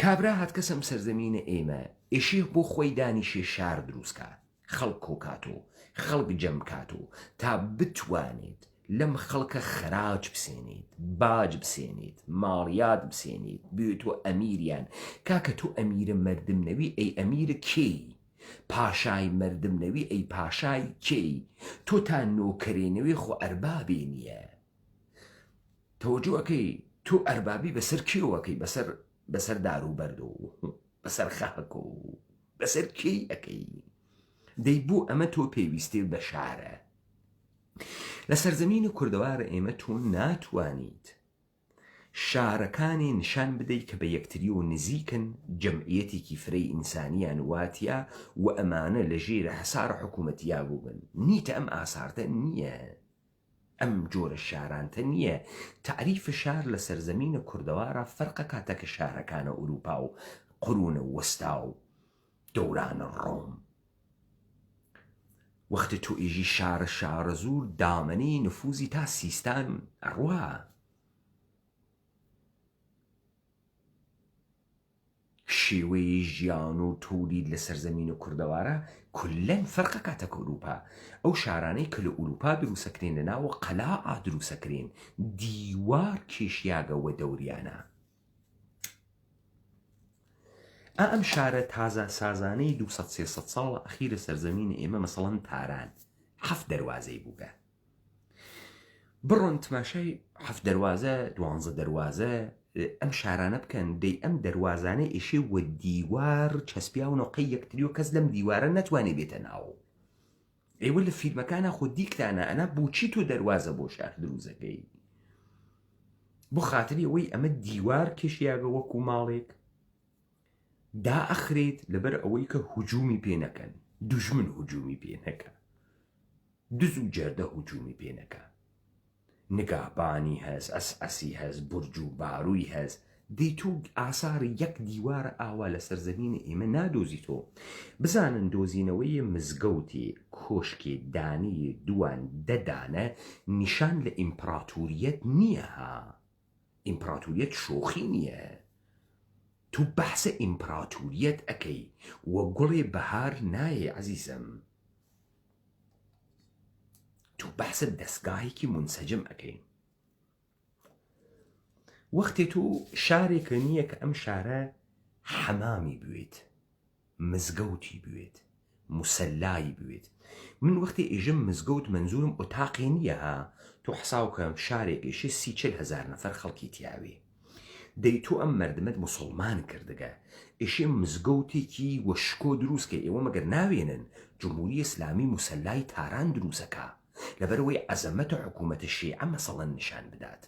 کابرا هات کەسم سەرزەمینە ئێمە ئێشێ بۆ خۆی دانیشێ شار دروستکە، خەڵک کۆکاتۆ، خەڵک جەمکاتۆ تا بتوانێت لەم خەڵکە خراج بسێنیت، باج بسێنیت، ماڵیات بسێنیت، بێتۆ ئەمیریان. کاکە تۆ ئەمیرە مردم نەوی ئەی ئەمیرە کێی؟ پاشای مردم نەوی ئەی پاشای کێی؟ تۆ تا نۆکەرێنەوەی خۆ ئەربابێ نییە. تەوەجۆەکەی تۆ ئەربابی بەسەر کێوەکەی؟ بەسەر دار و بەرد و بەسەر خەڵک و بەسەر کێی ئەەکەی؟ دەی بۆ ئەمە تۆ پێویستێ بە شارە. لە سەرزەمینی کوردەوارە ئێمە تۆ ناتوانیت شارەکانی نیشان بدەیت کە بە یەکتری و نزیکن، جەمعیەتێکی فرەی ئینسانیان واتیە و ئەمانە لە ژێرە حەسارە حکوومەتیا بووبن. نیتە ئەم ئاسارتە نییە، ئەم جۆرە شارانتە نییە. تعریفە شار لە سەرزەمینە کوردەوارە فەرقە کاتەکە شارەکانە ئوروپا و قڕونە وەستا و دەورانە ڕۆم. وەختی تۆ ئێژی شارە زوور دامەنەی نفوزی تا سیستان ئەڕوا. شێوەی ژیان و تولید لە سەرزەمین و کوردەوارە کولەن فەرقە کاتە ئەوروپا. ئەو شارانەی کە لە ئەوروپا دروسەکرێن لە ناوە قەلاع دروسەکرێن، دیوار کێشیاگەوە دەوریانە. ئەم شارە تازە سازانەی 200-300 ساڵە ئەخیرە سەرزەمینی ئێمە مەسەڵەن تاران 7 دەروازەی بووگە. بڕۆن تماشای 7 دەروازە 12 دەروازە ئەم شارانە بکەن، دەی ئەم دەروازانە ئێشێ وە دیوار چەسپیاونەوەقی یەکتری و کەس لەم دیوارە نەتوانێ بێتە ناو. ئێوە لە فیلمەکانە خۆ دیکتانە ئەنا بۆچی تۆ دەروازە بۆ شار دروزەکەی؟ بۆ خاتری ئەوەی ئەمە دیوار کێشیاگە وەکو ماڵێک دا ئەخرێت لەبەر ئەوەی کە هجوومی پێ نەکەن، دوژمن هجوومی پێ نەکە، دز و جەردە هجوومی پێ نەکە، نگابانی هەست، ئەسئەسی هەست، برج و بارووی هەست، دەی تۆ ئاساری یەک دیوارە ئاوا لە سەرزەمینە ئێمە نادۆزی تۆ. بزانن دۆزینەوەی مزگەوتی کۆشکی دانی دوان دەدانە نیشان لە ئیمپراتوریەت نییە ها، ئیمپراتوریەت شۆخی نییە. تو بەحسە ئیمپراتوریەت ئەەکەی وە گوڵێ بەهار نایە عەزیزم، تو بەحسە دەستگاهێکی منسەجم ئەەکەی. وەختێ تو شارێکە نییە کە ئەم شارە حەمامی بوێت، مزگەوتی بوێت، موسەلایی بوێت. من وەختی ئێژم مزگەوت منزورم ئۆتاقی نییە ها، تو حساوکەم شارێکیشی 30-40 نەفەر خەڵکی تیاوێ، دەی تۆ ئەم مەردمت موسڵمان کردگە ئێشێ مزگەوتێکی وەشکۆ دروستکە. ئێوە مەگەر ناوێنن جمهوری ئیسلامی موسەلای تاران دروسەکە لەبەرەوەی عەزەمەتە حکوومەتە شیعە مەسەڵەن نیشان بدات.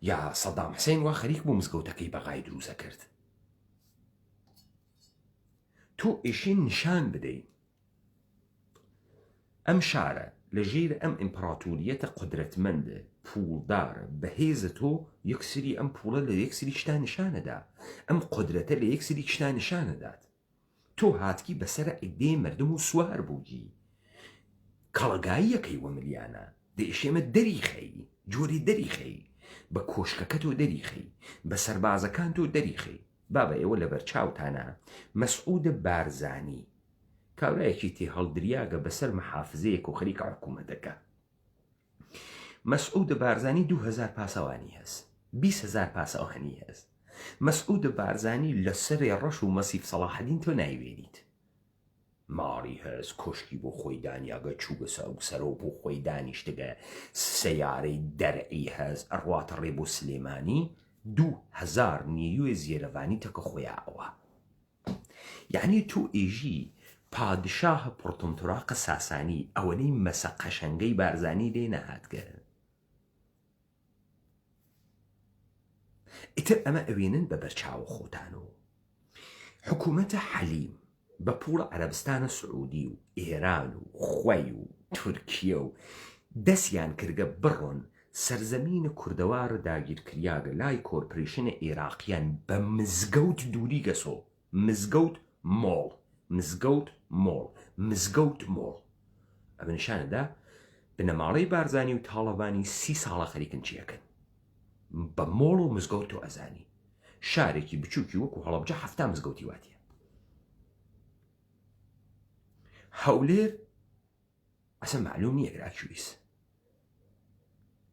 یا سەدام حوسێن وا خەریک بۆ مزگەوتەکەی بەغای دروسە کرد. تۆ ئێشێ نیشان بدەی ئەم شارە لە ژێر ئەم ئیمپراتوریەتە قودرەتمەندە پوڵدارە بەهێزە، تۆ یەکسری ئەم پوڵە لە یەکسری شتا نیشانەدا، ئەم قودرەتە لە یەکسری شتا نیشانەدات. تۆ هاتکی بەسرە ئیدێ مردم و سوار بووگی کەڵەگایی یەکەی وە ملیانە، دەیشێمە دەریخەی جۆری دەریخەی، بە کۆشکەکە تۆ دەریخەی، بە سەربازەکان تۆ دەریخەی. بابە ئێوە لەبەر چاوتانە مەسعود بارزانی کاورایەکی تێ هەڵدریاگە بەسەر مەحافزەیەک و خەریکە حکوومەتەکە. مەسعود بارزانی 2000 پاسەوانی هەست، 20,000 پاسەوانی هەست. مەسعود بارزانی لەسەرێ ڕەش و مەسیف سەلاحەدین تۆ نایوێنیت. ماڵی هەست، کۆشکی بۆ خۆی دانیاگە چووگە سەرەوە بۆ خۆی دانیشتگە، سەیارەی دەرعی هەست، ئەڕواتە ڕێ بۆ سلێمانی 2000 نیروی زیێرەڤانی تەکە خۆیاوە. یعنی تو ئێژی پادشاه پڕتمتوراقە ساسانی ئەوەنەی مەسە قەشەنگەی بارزانی لێ نەهاتگە. ئیتر ئەمە ئەوێنن بە بەرچاوە خۆتانەوە. حکوومەتە حەلیم بە پوڵە عەرەبستانە سعودی و ئێران و خوای و تورکیە و دەستیان کردگە بڕۆن سەرزەمینە کوردەوارە داگیرکریاگە لای کۆرپۆریشنە عێراقیان بە مزگەوت دووری گەسۆ، مزگەوت مۆڵ، مزگەوت مۆڵ، مزگەوت مۆڵ. ئەمە نیشانەدا بنەماڵەی بارزانی و تاڵەبانی 30 ساڵە خەریکن چیەکەن بە مۆڵ و مزگەوت و ئەزانی. شارێکی بچووکی وەکو هەڵەبجە 7 مزگەوتی واتیە. هەولێر ئەسە معلوم نییە گراکویس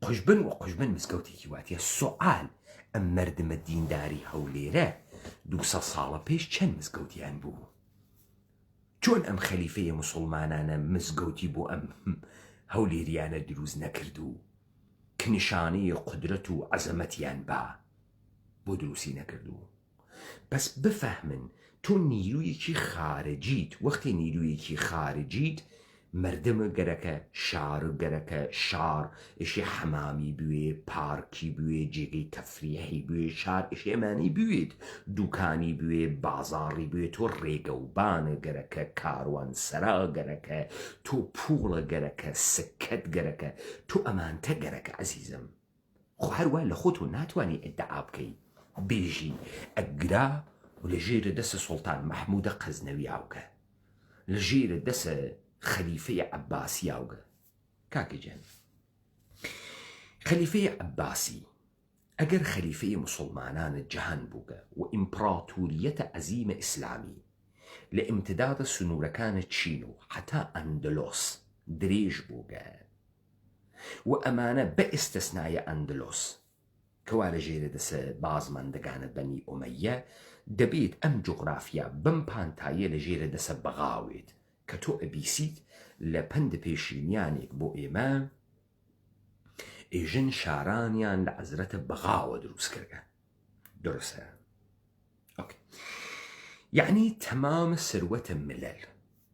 قوشبن و قوشبن مزگەوتێکی واتیە. سوال ئەم مەردمە دینداری هەولێرە 200 ساڵە پێش چەند مزگەوتیان بوو؟ چۆن ئەم خەلیفەیە موسڵمانانە مزگەوتی بۆ ئەم هەولێریانە دروست نەکرد و کنیشانەی قودرەت و عەزەمەتیان بۆ دروستی نەکردو؟ بەس بفەهمن تۆ نیرویەکی خارجیت. وەختی نیرویەکی خارجیت مردمە گەرەکە شار گەرەکە شار ئێشێ حەمامی بوێ، پارکی بوێ، جێگەی تەفریحی بوێ، شار ئێشێمانی بوێت، دوکانی بوێ، بازاڕی بوێ، تۆ ڕێگە و بانە گەرەکە، کاروان سەرا گەرەکە، تۆ پوڵە گەرەکە، سکەت گەرەکە، تۆ ئەمانتە گەرەکە عەزیزم. خۆ هەروە لە خۆت ناتوانی ئیدعا بکەی بێژی ئەگرا و لە ژێرە دەسە سوڵتان مەحموودە قەزنەویاوگە، لە ژێرە دەسە خەلیفەیە عەباسیاوگە. کاکە جان، خەلیفەیە عەباسی ئەگەر خەلیفەی مسلمانانە جەهان بووگە و ئیمپراتوریەتە عەزیمە ئیسلامی لە ئیمتدادە سنوورەکانە چین و حتا ئەندلۆس درێژ بووگە و ئەمانە بە ئێستەسنایە ئەندلۆس کەوا لە ژێرە دەسە بازماندەگانە بەنی ئومەیە دەبێت ئەم جوغرافیا بەم پانتایە لە ژێرە دەسە بەغاوێت کە تۆ ئەبیسیت لە پند پێشینیانێک بۆ ئێمە ئێژن شارانیان لە عەزرەتە بەغاوە دروست کردە. درستە؟ یعنی تەمامە سروەتە ملەل،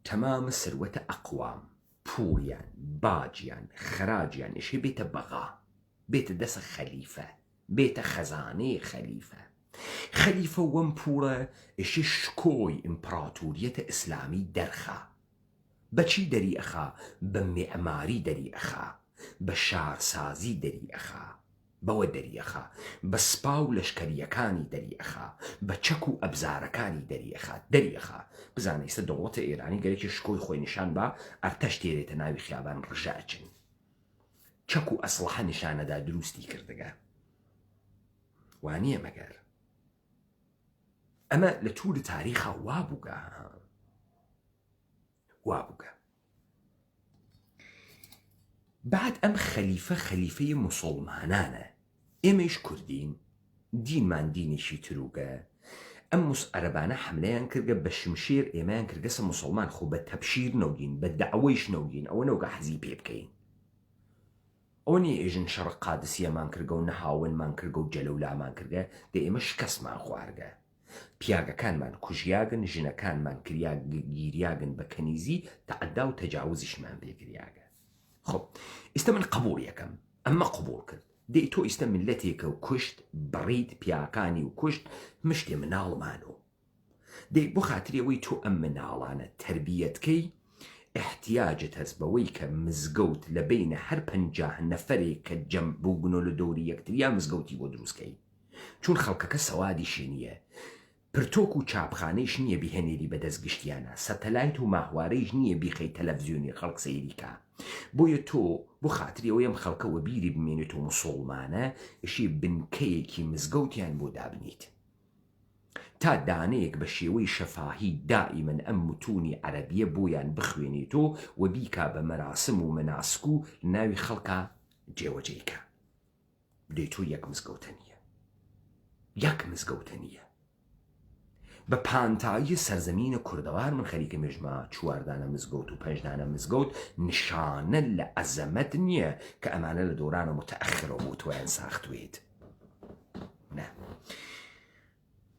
تەمامە سروەتە ئەقوام، پوڵیان، باجیان، خەراجیان ئێشێ بێتە بەغا، بێتە دەسە خەلیفە، بێتە خەزانەی خەلیفە. خەلیفە وەم پوڵە ئێشێ شکۆی ئیمپراتوریەتە ئیسلامی دەرخا. بەچی دەری ئەخا؟ بە معماری دەری ئەخا، بە شارسازی دەری ئەخا، بەوە دەری ئەخا، بە سپا و لەشکریەکانی دەری ئەخا، بە چەک و ئەبزارەکانی دەری ئەخا. دەری ئەخا بزانە ئێستا دەوڵەتە ئێرانی گەرێکی شکۆی خۆی نیشان بە ئەرتەش تێرێتە ناوی خیابان ڕژە ئەچن، چەک و ئەسڵحە نیشانەدا دروستی کردگە. وانییە مەگەر ئەمە لە توور تاریخە وا بووگە، وا بووگە. بعد ئەم خەلیفە خەلیفەی مسلمانانە، ئێمەش کوردین، دینمان دینێکی تروگە. ئەم عەرەبانە حملەیان کردگە بە شمشێر، ئێمەیان کردگەسە مسلمان، خۆ بە تەبشیر نەوگین، بە دەعوەیش نەوگین، ئەوە نەوگە حەزی پێ بکەین. ئەوە نیە ئێژن شەڕق قادسیەمان کردگە و نەهاوەنمان کردگە و جەلەولامان کردگە، دە ئێمە شکەسمان خوارگە، پیاگەکانمان کوژیاگن، ژنەکانمان گیریاگن بە کەنیزی، تەعەدا و تەجاوزیشمان بێگریاگە. خب ئێستا من قبول یەکەم، ئەمە قبول کرد. دەی تۆ ئێستا ملەتێکە و کوشت، بڕیت پیاکانی و کوشت، مشتێ مناڵمانۆ. دەی بۆ خاتری ئەوەی تۆ ئەم مناڵانە تربیەتکەی، احتیاجت هەست بەوەی کە مزگەوت لە بینە هەر 50 نەفەرێک کە جەم بووبن و لە دۆری یەکتریا مزگەوتی بۆ دروستکەی، چون خەڵکەکە سەوادیشی نییە، پرتۆک و چاپخانەیش نییە بیهێنێری بەدەستگشتیانە، سەتەلایت و ماهوارەیش نییە بیخەی تەلەڤزیۆنی خەڵک سەیریکە. بۆیە تۆ بۆ خاتری ئەوەی ئەم خەڵکەوە بیری بمێنێت و مسڵمانە ئشی بنکەیەکی مزگەوتیان بۆ دابنیت، تا دانەیەک بە شێوەی شەفاهی دائیمەن ئەم متونی عەرەبیە بۆیان بخوێنێتەوە و بیکا بە مەراسم و مناسک و ناوی خەڵکە جێوەجێیکە. بدەی تۆ یەک مزگەوتە نییە، یەک مزگەوتە نییە. بە پانتایی سەرزەمینە کوردەوار من خەریکە مێژما 4 دانە مزگەوت و 5 دانە مزگەوت نیشانە لە عەزەمەت نییە کە ئەمانە لە دۆرانە متەئەخرەوە بۆ تۆیان ساختوێت. نە،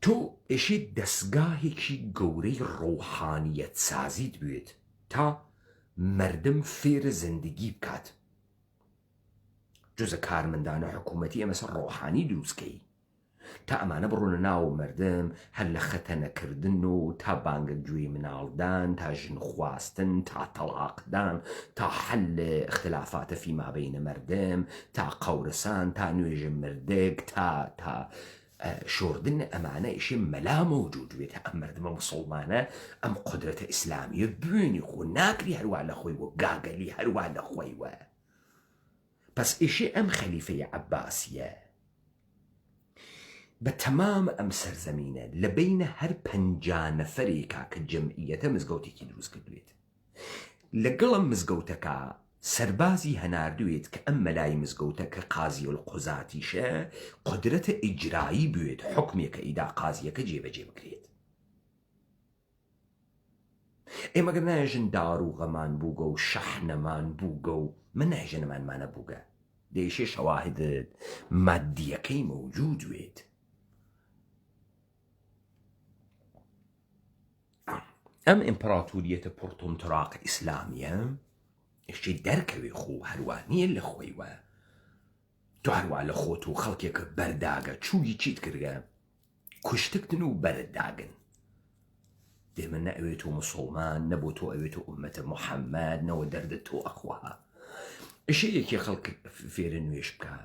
تۆ ئێشێ دەستگاهێکی گەورەی ڕۆحانیەت سازیت بوێت تا مەردم فێرە زندگی بکات. جۆزە کارمەندانە حکوومەتی ئەمەسە ڕۆحانی دروستکەی، تا ئەمانە بڕۆنە ناو مەردم، هەر لە خەتەنەکردن و تا بانگەگوێی مناڵدان، تا ژن خواستن، تا تەلاقدان، تا حل اختلافاتە فیما بەینە مەردم، تا قەورسان، تا نوێژە مردێک، تا شۆردن. ئەمانە ئیشی مەلا مەوجود بێت. ئەم مەردمە مسڵمانە ئەم قودرەتە ئیسلامیە بوێنی خۆ ناکری هەروە لە خۆی وە گاگەلی هەروە لە خۆی وە. پس ئیشی ئەم خەلیفەی عەباسیە بە تەمام ئەم سەرزەمینە لە بینە هەر 50 نەفەرێکا کە جەمعیەتە مزگەوتێکی دروست کردوێت. لەگەڵم مزگەوتەکە سەربازی هەناردوێت کە ئەم مەلای مزگەوتە کە قازی القوزاتیشە قودرەتە ئیجرایی بوێت، حکمێکە ئیدا قازیەکە جێبەجێ بکرێت. ئێمەگەر نایژن دار و غەمان بووگە و شەحنەمان بووگە و من نایژەنەمانمانە بووگە، دەیشێ شەواهدت مادیەکەی مەوجود وێت. ئەم ئیمپراتوریەتە پڕتۆمتراق ئیسلامیە ئشتی دەرکەوێ خۆ هەروانیە لە خۆی وە. تۆ هەروە لە خۆت و خەڵکێکە بەرداگە چووی چیت کردگە کوشتکتن و بەرداگن. دێمە نەئەوێت و مسڵمان نەبوو تۆ ئەوێت و ئومەتە محەممەد نەوە دەردە تۆ ئەخوا. ئشەیەکی خەڵک فێرە نوێش بکە،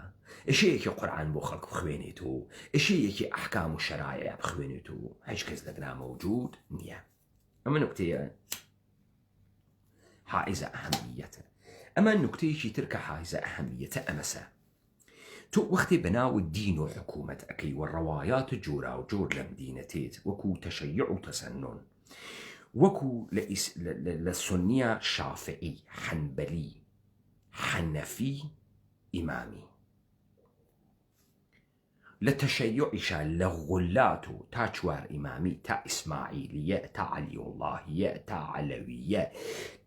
ئشەیەکی قورعان بۆ خەڵک بخوێنێت و ئشەیەکی ئەحکام و شەرایع بخوێنێت و هیچ کەس لەگرا مەوجود نییە. ئەمە نوکتەیە حائزە ئەهەمیەتە. ئەمە نوکتەیەکی تر کە حائزە ئەهەمیەتە ئەمەسە. تۆ وەختێ بەناو دین و حکوومەت ئەەکەی و ڕەوایات جۆرا و جۆر لەم دینە تێت وەکو تەشەیع و تەسەنۆن وەکو لە سونیە شافعی حەنبەلی حەنەفی ئیمامی لە تەشەیعیشا لە غولات و تا چوار ئیمامی تا ئیسماعیلیە تا عەلیوڵڵاهیە تا عەلەویە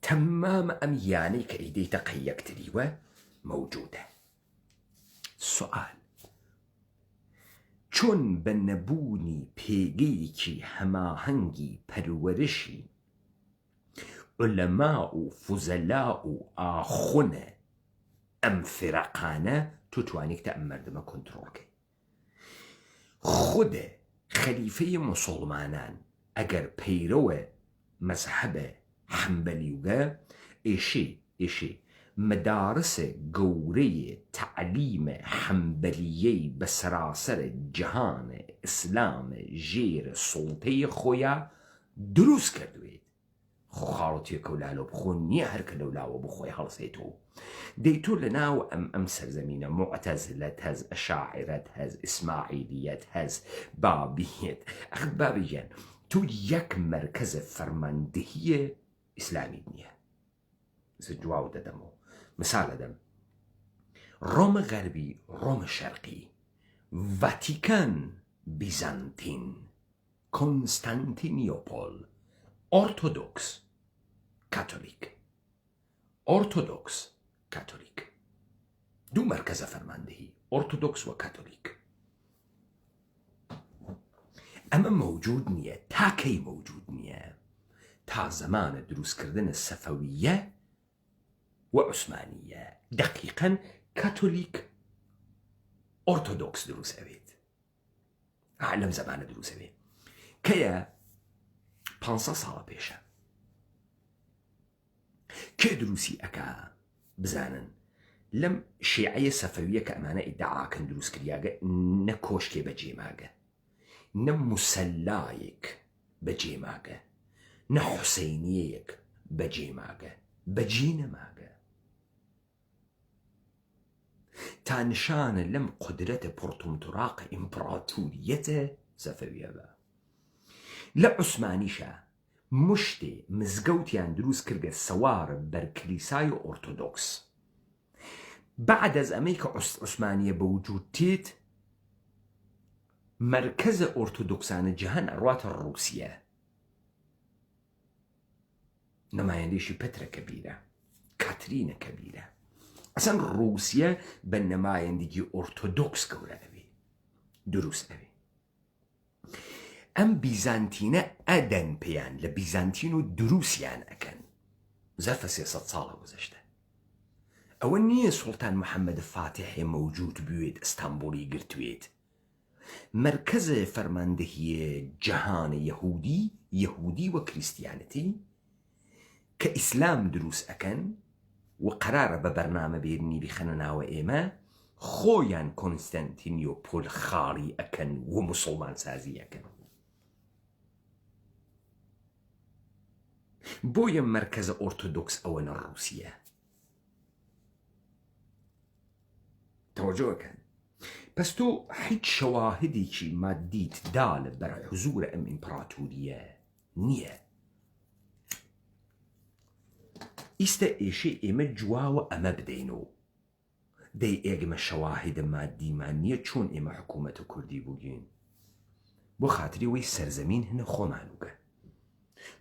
تەمامە ئەم یانەی کە ئیدەیتە قەیەکتریوە مەوجودە. سوال چۆن بە نەبوونی پێگەیەکی هەماهەنگی پەروەرشی عولەما و فوزەلا و ئاخونە ئەم فرەقانە تۆ توانێتە ئەم مەردمە کۆنتڕۆڵکەی؟ خودە خەلیفەی موسڵمانان ئەگەر پەیرەوە مەزهەبە حەنبەلیوگە ئێشێ مەدارسە گەورەیە تعلیمە حەنبەلیەی بە سەراسەرە جیهانە ئیسلامە ژێرە سوڵتەی خۆیان دروست کردوێت. خۆ خاڵەتیەکە و لالۆ بخۆ نییە هەرکە لەولاوە بخۆی هەڵسێتەوە دەیتۆ لە ناو ئەم سەرزەمینە موعتەزلەت هەز ئەشاعیرەت هەز ئیسماعیلیەت هەز بابیەت بابی گیان تۆ یەک مەرکەزە فەرماندەهیە ئیسلامی نییە. جواو دەدەمەوە مثال دەدەم ڕۆمە غەربی ڕۆمە شەرقی ڤاتیکان بیزانتین کۆنستانتینیۆپۆل ئۆرتۆدۆکس کاتۆلیک دوو مەرکەزە فەرماندەهی ئۆرتۆدۆکس و کاتۆلیک. ئەمە مەوجود نییە تاکەی مەوجود نییە تا زەمانە دروستکردنە سەفەویە و عوسمانیە دقیقاً کاتۆلیک ئۆرتۆدۆکس دروست ئەوێت لەم زەمانە دروست ئەوێت کەیە 500 ساڵە پێشە. کێ دروستی ئەکا بزانن لەم شیعەیە سەفەویە کە ئەمانە ئیدعاکەن دروست کریاگە نە کۆشکێ بەجێماگە نە موسەلایەک بەجێماگە نە حوسەینیەیەک بەجێماگە بەجێ نەماگە تا نیشانە لەم قودرەتە پڕتومتوراقە ئیمپراتوریەتە سەفەویە بە. لە عوسمانیشە مشتێ مزگەوتیان دروست کردە سەوارە بەر کلیسای ئۆرتۆدۆکس. بعد ئەز ئەمەی کە عوسمانیە بەوجود تێت مەرکەزە ئۆرتۆدۆکسانە جیهان ئەڕواتە ڕووسیە. نەمایەندەیشی پەترە کەبیرە کاترینە کەبیرە ئەسەن ڕووسیە بە نەمایەندگی ئۆرتۆدۆکس گەورە ئەوێ دروست ئەوێ. ئەم بیزانتینە ئەدەن پێیان لە بیزانتین و دروستیان ئەکەن زەرفە 300 ساڵە گوزەشتە. ئەوە نییە سوڵتان محەممەد فاتحێ مەوجود بوێت ئەستانبوڵی گرتوێت. مەرکەزە فەرماندەهیە جەهانە یەهودی و کریستیانەتی کە ئیسلام دروست ئەکەن و قەرارە بە بەرنامە بێرنی بخەنە ناوە ئێمە خۆیان کۆنستانتینیۆپۆل خاڵی ئەکەن و موسڵمان سازی ئەکەن. بۆیە مەرکەزە ئۆرتۆدۆکس ئەوە نە ڕووسیە. تەوەجۆکەن پس تۆ هیچ شەواهدێکی مادیت دا لە بەرحوزورە ئەم ئیمپراتوریە نییە. ئیستە ئێشێ ئێمە جواوە ئەمە بدەینەوە دەی ئێگمە شەواهدە مادیمان نییە چۆن ئێمە حکوومەتە کوردی بووگین بۆ خاتریەوەی سەرزەمین هەنە خۆمانوگە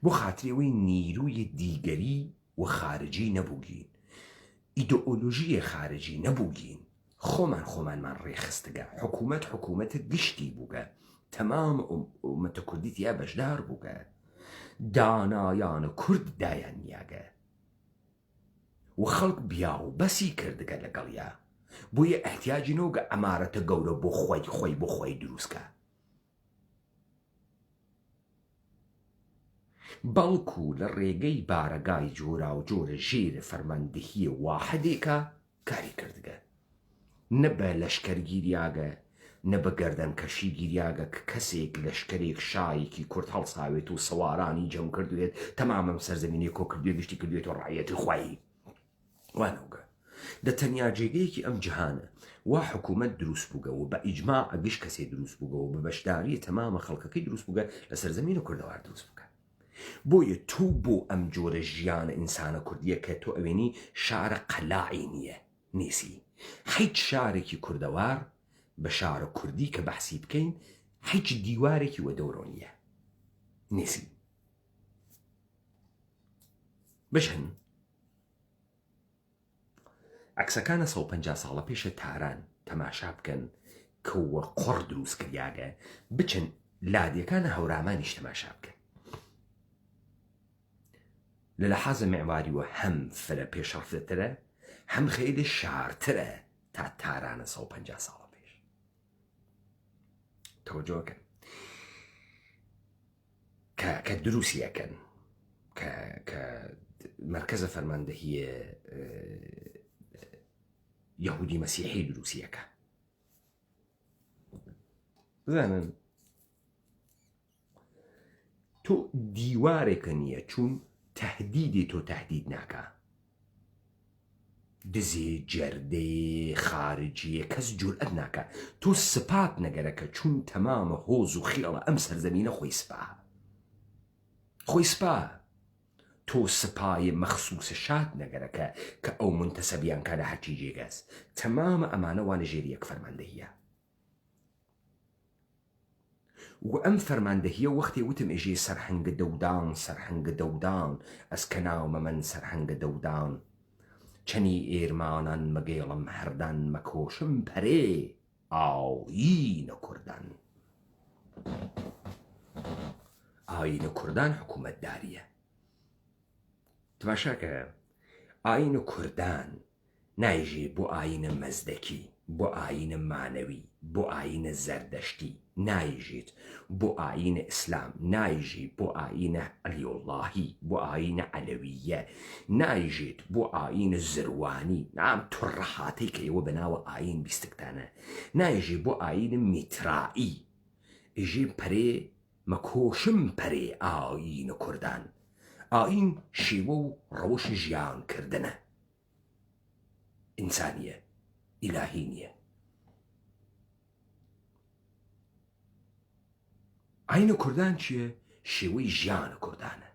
بۆ خاتریەوەی نیروی دیگەری و خارجی نەبووگین ئیدئۆلۆژیە خارجی نەبووگین خۆمانمان ڕێخستگە حکوومەتە گشتی بووگە تەمام ئومەتە کوردیتیا بەشدار بووگە دانایانە کورد دایان نیاگە و خەڵک بیا و بەسی کردگە لەگەڵیا بۆیە ئەحتیاجی نەوەگە ئەمارەتە گەورە بۆ خۆی بۆ خۆی دروستکە بەڵکو لە ڕێگەی بارەگای جۆرا و جۆرە ژێرە فەرماندەهیە واحدێکە کاری کردگە نە بە لەشکەرگیریاگە نە بە گەردەنکەشی گیریاگە کە کەسێک لەشکرێک شایەکی کورد هەڵساوێت و سەوارانی جەم کردوێت تەمامەم سەرزەمینی کۆ کردوێت گشتی کردوێت و ڕایەتی خوایی وانەوگە لە تەنیا جێگەیەکی ئەم جیهانە وا حکوومەت دروست بووگەوە بە ئیجماع ئەگەش کەسێ دروست بووگەوە بە بەشداری تەمامە خەڵکەکەی دروست بووگە لە سەرزەمینە کوردەوار دروست بووکە. بۆیە تو بۆ ئەم جۆرە ژیانە ئینسانە کوردیە کە تۆ ئەوێنی شارە قەلاعی نییە نیسی هیچ شارێکی کوردەوار بە شارە کوردی کە بەحسی بکەین هیچ دیوارێکی وە دەورۆ نییە نیسی. بشن عکسەکانە 150 ساڵە پێشە تاران تەماشا بکەن کەوە قڕ دروست کردیاگە بچن لادیەکانە هەورامانیش تەماشا بکەن لە لەحازە معماریوە هەم فرە پێشەڕفترە هەم خەیلی شارترە تا تارانە 150 ساڵە پێش. تەوەجۆکەن کە دروستیەکەن کە مرکزە فەرماندەهیە یەهودی مەسیحی دروستیەکە بزانن تۆ دیوارێکە نییە چون تهدیدی تۆ تهدید ناکە دزێ جەردەیە خارجیە کەس جورئەت ناکە تۆ سپات نەگەرەکە چون تەمامە هۆز و خیاڵە ئەم سەرزەمینە خۆی سپا تۆ سپای مەخسووسە شاد نەگەرەکە کە ئەو منتەسەبیان کە لە هەرچی جێگەس تەمامە ئەمانە وانە ژێری یەک فەرماندەهیە و ئەم فەرماندەهیە وەختی وتم ئێژێ سەرهەنگە دەودان ئەسکە ناومە من سەرهەنگە دەودان چەنی ئێرمانان مەگێڵم هەردان مەکۆشم پەرێ ئاوینە کوردان. ئاینە کوردان حکوومەتداریە. تماشاکە ئاینە کوردان نایژێ بۆ ئاینە مەزدەکی بۆ ئاینە مانەوی بۆ ئاینە زەردەشتی نایژێت بۆ ئاینە ئیسلام نایژێت بۆ ئاینە ئەلیۆڵاهی بۆ ئاینە عەلەویە نایژێت بۆ ئاینە زروانی نام توڕەهاتەی کە ئێوە بەناوە ئاین بیستکتانە نایژێت بۆ ئاینە میترائی ئێژێ پەرێ مەکۆشم پەرێ ئاینە کوردان. ئاین شێوە و ڕەوشی ژیانکردنە ئینسانیە ئیلاهی نییە. ئاینە کوردان چییە؟ شێوەی ژیانە کوردانە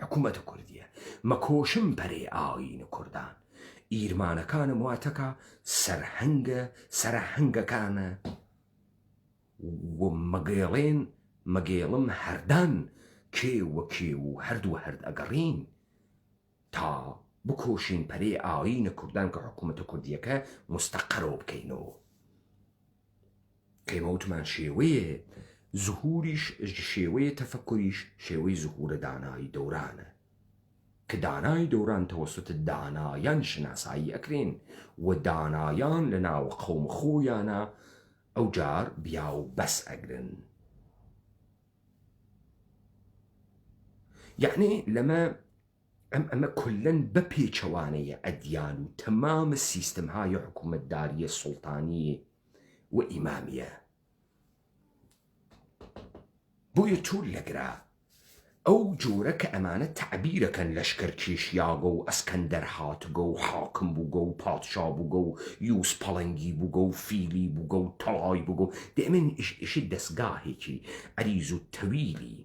حکوومەتە کوردیە مەکۆشم پەرێ ئاینە کوردان ئیرمانەکانە مواتەکە سەرهەنگەکانە و مەگێڵم هەردان کێ و هەردوو هەرد ئەگەڕین تا بکۆشین پەرێ ئاینە کوردان کە حکوومەتە کوردیەکە مستەقەرەوە بکەینەوە. کەیمەوتمان شێوەیە زهوریش شێوەیە تەفەکوریش شێوەی زهورە دانایی دەورانە کە دانایی دەوران تەوەسوتە دانایان شناسایی ئەکرێن و دانایان لە ناو قەوم خۆیانە ئەو جار بیا و بەس ئەگرن. یعنی لەمە ئەمە کولەن بە پێچەوانەیە ئەدیان و تەمامە سیستەمهای حکوومەتداریە سوڵتانی و ئیمامیە. بۆیە توول لەگرا ئەو جۆرە کە ئەمانە تعبیرەکەن لەشکەر کێشیاگە و ئەسکەندەر هاتگە و حاکم بووگە و پادشا بووگە و یوس پەڵەنگی بووگە و فیلی بووگە و تەڵای بووگە و دێمن ئیشی دەستگاهێکی عەریز و تەویلی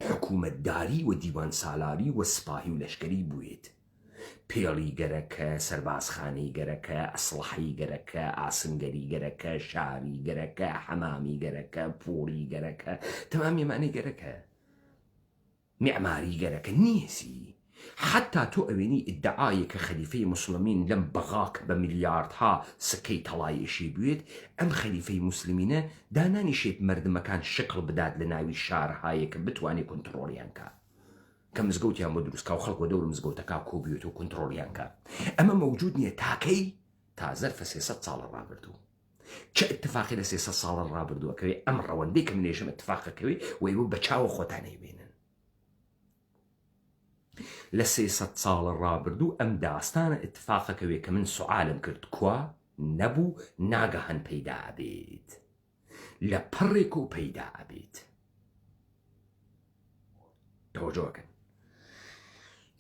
حکوومەتداری و دیوان سالاری و سپاهی و لەشکەری بووێت. پێڵی گەرەکە سەربازخانەی گەرەکە ئەسلحەی گەرەکە ئاسنگەری گەرەکە شاری گەرەکە حەمامی گەرەکە پۆڵی گەرەکە تەمامی ئەمانەی گەرەکە معماری گەرەکە نیەسی حتا تۆ ئەوێنی ئیدعایە کە خەلیفەی موسڵمین لەم بەغاکە بە میلیاردها سکەی تەڵایشی بوێت ئەم خەلیفەی موسڵمینە دانانیشێت مردمەکان شکڵ بدات لە ناوی شارهایە کە بتوانێت کۆنتڕۆڵیان کە کە مزگەوتیان بۆ دروستکە و خەڵکوە دەور مزگەوتەکە کۆبیێت و کۆنتڕۆڵیان کە ئەمە مەوجود نییە تاکەی تا زەرفە 300 ساڵە ڕابردوو. چه اتفاقی لە 300 ساڵە ڕابردووەکەوێ ئەم ڕەوەندەی کە منێژم اتفاقەکەوێ و ئێوە بە چاوە خۆتانەی بێنن. لە 300 ساڵە ڕابردوو ئەم داستانە اتفاقەکەوێ کە من سوعالم کرد کوا نەبوو ناگەهەن پەیدا ئەبێت لە پڕێک و پەیدا ئەبێت. تەوەجۆکەن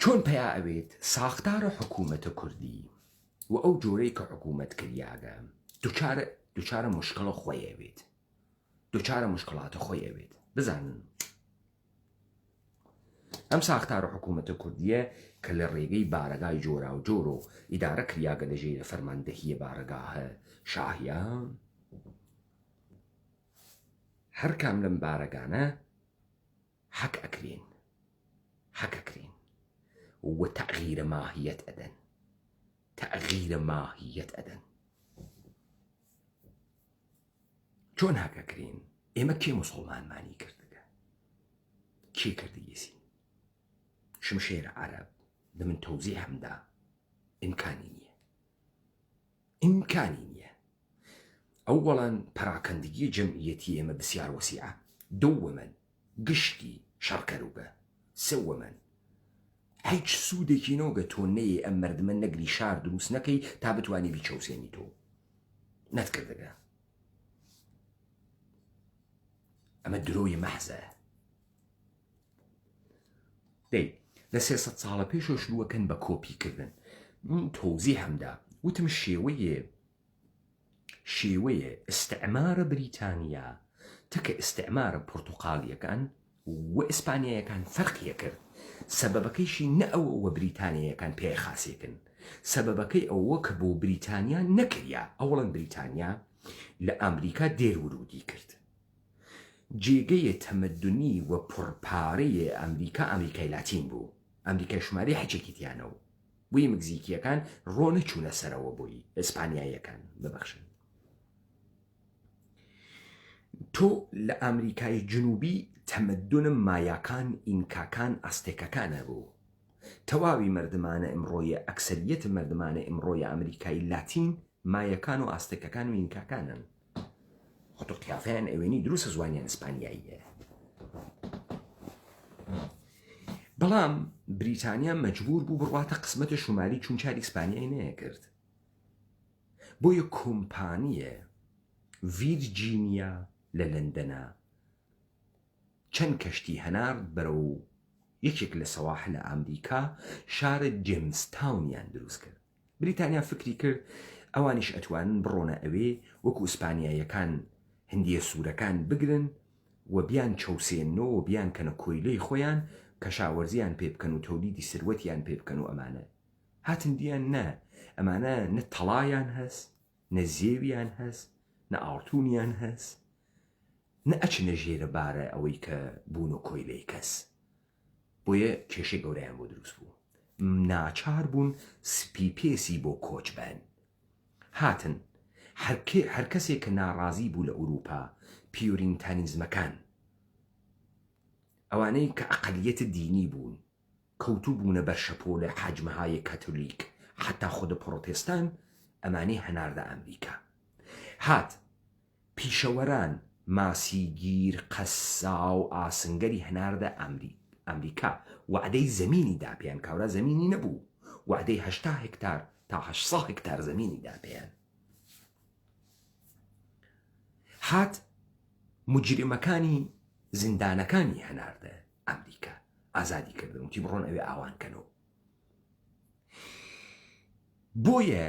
چۆن پیا ئەوێت ساختارە حکوومەتە کوردی و ئەو جۆرەی کە حکوومەت کردیاگە دووچارە مشکڵە خۆی ئەوێت دووچارە مشکڵاتە خۆی ئەوێت بزانن ئەم ساختارە حکوومەتە کوردیە کە لە ڕێگەی بارەگای جۆرا و جۆر و ئیدارە کریاگە لەژێرە فەرماندەهیە بارەگاهە شاهیە هەر کام لەم بارەگانە حەک ئەکرێن و تەغییرە ماهیەت ئەدەن چۆن حەک ئەکرێن ئێمە کێ موسڵمانمانی کردگە کێ کردیسی شمشێرە عەرەب لە من تەوزیح هەمدا ئیمکانی نییە ئەوەڵەن پەراکەندگی جەمعیەتی ئێمە بسیار وەسیعە دووەمەن گشتی شەڕکەروبە سەوەمەن هیچ سوودێکی نۆگە تۆ نەیە ئەم مەردمە نەگری شار دروست نەکەی تا بتوانی بیچەوسێنی تۆ نەتکردەگە ئەمە درۆی مەحزە دەی لە 300 ساڵە پێشەوە شروعەکەن بە کۆپیکردن تۆزی هەمدا وتم شێوەیە ئستعمارە بریتانیا تکە ئستعمارە پۆرتوقالیەکان و ئیسپانیایەکان فەرقیە کرد سەبەبەکەیشی نە ئەوە بریتانیایەکان پێی خاسێکن سەبەبەکەی ئەوە کە بۆ بریتانیا نەکریا ئەوڵەن بریتانیا لە ئەمریکا دێرورودی کرد جێگەیە تەمەدونی و پڕپارەیە ئەمریکای لاتین بوو ئەمریکای شمالی حەجێکی تیانەوە بووی مگزیکیەکان ڕۆنە چوونە سەرەوە بووی ئیسپانیایەکان ببەخشن تۆ لە ئەمریکای جنوبی تەمەدونم مایاکان ئینکاکان ئاستێکەکانە بوو تەواوی مردمانە ئمڕۆیە ئەکسەریەت مردمانە ئمڕۆیە ئەمریکای لاتین مایەکان و ئاستێکەکان و ئینکاکانن خۆتۆ قیافەیان ئەوێنی دروستە زوانیان ئیسپانیاییە بەڵام بریتانیا مەجبور بوو بڕواتە قسمەتە شمالی چون چاری ئیسپانیای نەیەکرد بۆیە کۆمپانیە ڤیرجینیا لە لەندەنە چەند کەشتی هەنار بەرەو یەکێک لە سەواحلە ئەمریکا شارە جێمستاونیان دروست کرد بریتانیا فکری کرد ئەوانیش ئەتوانن بڕۆنە ئەوێ وەکو ئیسپانیایەکان هەندیە سوورەکان بگرن و بیان چەوسێنەوە و بیان کەنە کۆیلەی خۆیان کەشاوەرزیان پێ بکەن و تەولیدی سروەتیان پێ بکەن و ئەمانە هاتن دیان نە ئەمانە نە تەڵایان هەست نە زێویان هەست نە ئاڵتونیان هەست نە ئەچنە ژێرە بارە ئەوەی کە بوون و کۆیلەی کەس بۆیە کێشەی گەورەیان بۆ دروست بوو ناچار بوون سپی پێسی بۆ کۆچبەن هاتن هەر کەسێک کە ناڕازی بوو لە ئوروپا پیۆرینتانیزمەکان ئەوانەی کە ئەقەلیەتە دینی بوون کەوتوو بوونە بەر شەپۆلە حاجمەهای کاتۆلیک حتا خودە پڕۆتێستان ئەمانەی هەناردە ئەمریکا هات پیشەوەران ماسیگیر قەسا و ئاسنگەری هەناردە ئەمریکا وعدەی زەمینی داپیان کاورا زەمینی نەبوو وعدەی 80 هکتار تا 800 هکتار زەمینی داپیان هات مجرمەکانی زیندانەکانی هەناردە ئەمریکا ئازادی کردن وتی بڕۆن ئەوێ ئاوانکەنەوە بۆیە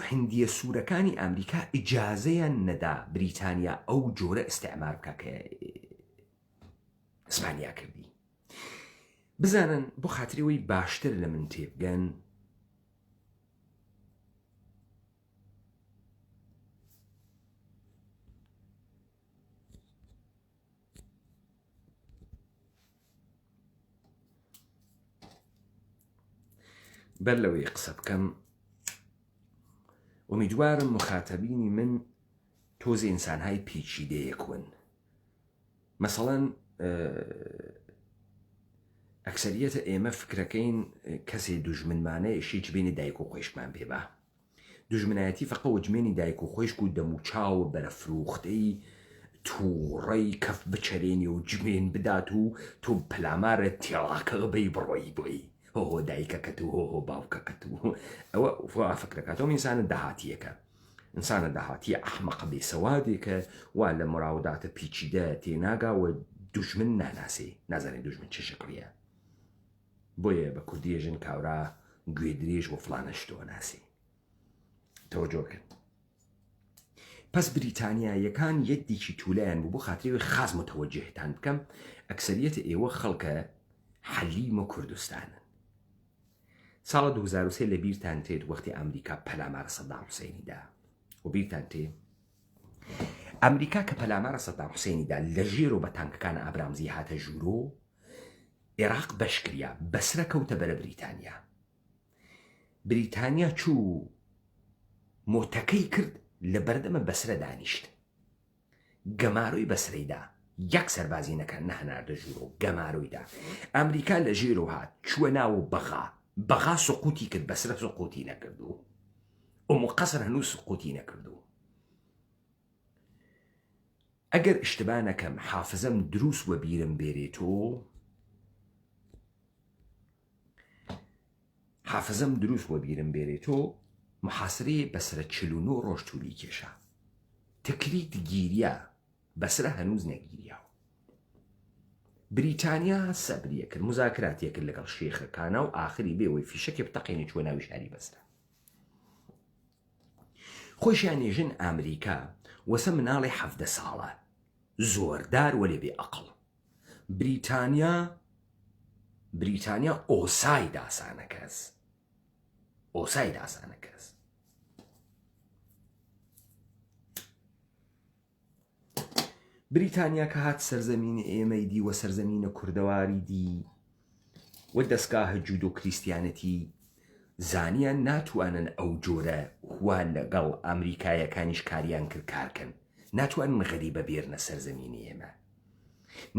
هەندیە سوورەکانی ئەمریکا ئیجازەیان نەدا بریتانیا ئەو جۆرە ئیستعمار بکە کە ئیسپانیا کردی بزانن بۆ خاتریەوەی باشتر لە من تێبگەن بەر لەوەی قسە بکەم ئومیدوارم مخاتەبینی من تۆزی ئینسانهای پیچیدەیەکون مەسەڵەن ئەکسەریەتە ئێمە فکرەکەین کەسێ دوژمنمانە ئێشێکی بینی دایک و خۆشمان پێبا دوژمنایەتی فەقە وەجمێنی دایک و خۆشک و دەموچاو بەرەفرۆختەی تووڕەی کەف بچەرێنی و جمێن بدات و تۆ پلامارە تێڵاکە بەی بڕۆی بۆی هۆ دایکەکەت و هۆ باوکەکەت و ئەوە فکرەکاتەوە ئینسانە داهاتیەکە ئینسانە داهاتیە ئەحمەقە بێسەوادێکە وا لە مراوداتە پیچیدە تێناگا و دوژمن ناناسێ نازانێت دوژمن چه شکڵیە بۆیە بە کوردیێژن کاورا گوێ درێژ و فلانە شتۆ ناسی تەوەجۆکرد. پس بریتانیایەکان یەکێکی توولایان بوو بۆ خاترەوەی خاز متەوەجهتان بکەم ئەکسەریەت ئێوە خەڵکە حەلیم و کوردستانن. ساڵە 2003 لە بیرتان تێت وەختی ئەمریکا پەلامارە سەدام حوسێنیدا و بیرتان تێ ئەمریکا کە پەلامارە سەدام حوسێنیدا لە ژێرۆ بە تانکەکان ئابرامزی هاتە ژوورۆ عێراق بەشکریا بەسرە کەوتە بەرە بریتانیا. بریتانیا چوو مۆتەکەی کرد لە بەردەمە بەسرە دانیشت گەماڕۆی بەسرەیدا یەک سەربازی نەکەن نەهەناردە ژوورۆ گەماڕۆیدا. ئەمریکا لە ژێرۆ هات چووە ناو بەغا سقوتی کرد بەسرە سقوتی نەکردو ئۆمو قەسر هەنوو سقوتی نەکردو. ئەگەر ئشتبا نەکەم حافزەم دروست وە بیرم بێرێتۆ محاسرەیە بەسرە 49 ڕۆژ توولی کێشا تکلیت گیریە بەسرە هەنووز نەگیریاوە. بریتانیا سەبریە کرد مزاکراتیە کرد لەگەڵ شێخەکانە و ئاخری بێەوەی فیشەکێ بتەقێنی چوە ناوی شاری بەسرە. خۆشیان نێژن ئەمریکا وەسە مناڵی 17 ساڵە زۆردار وەلێ بێ ئەقڵ. بریتانیا ئۆسای داسانە کەس بریتانیا کە هات سەرزەمینی ئێمەی دی وە سەرزەمینە کوردەواری دی وە دەستگاهە جودۆ کریستیانەتی زانیان ناتوانن ئەو جۆرە وا لەگەڵ ئەمریکایەکانیش کاریان کرد کارکەن، ناتوانن غەریبە بێرنە سەرزەمینی ئێمە،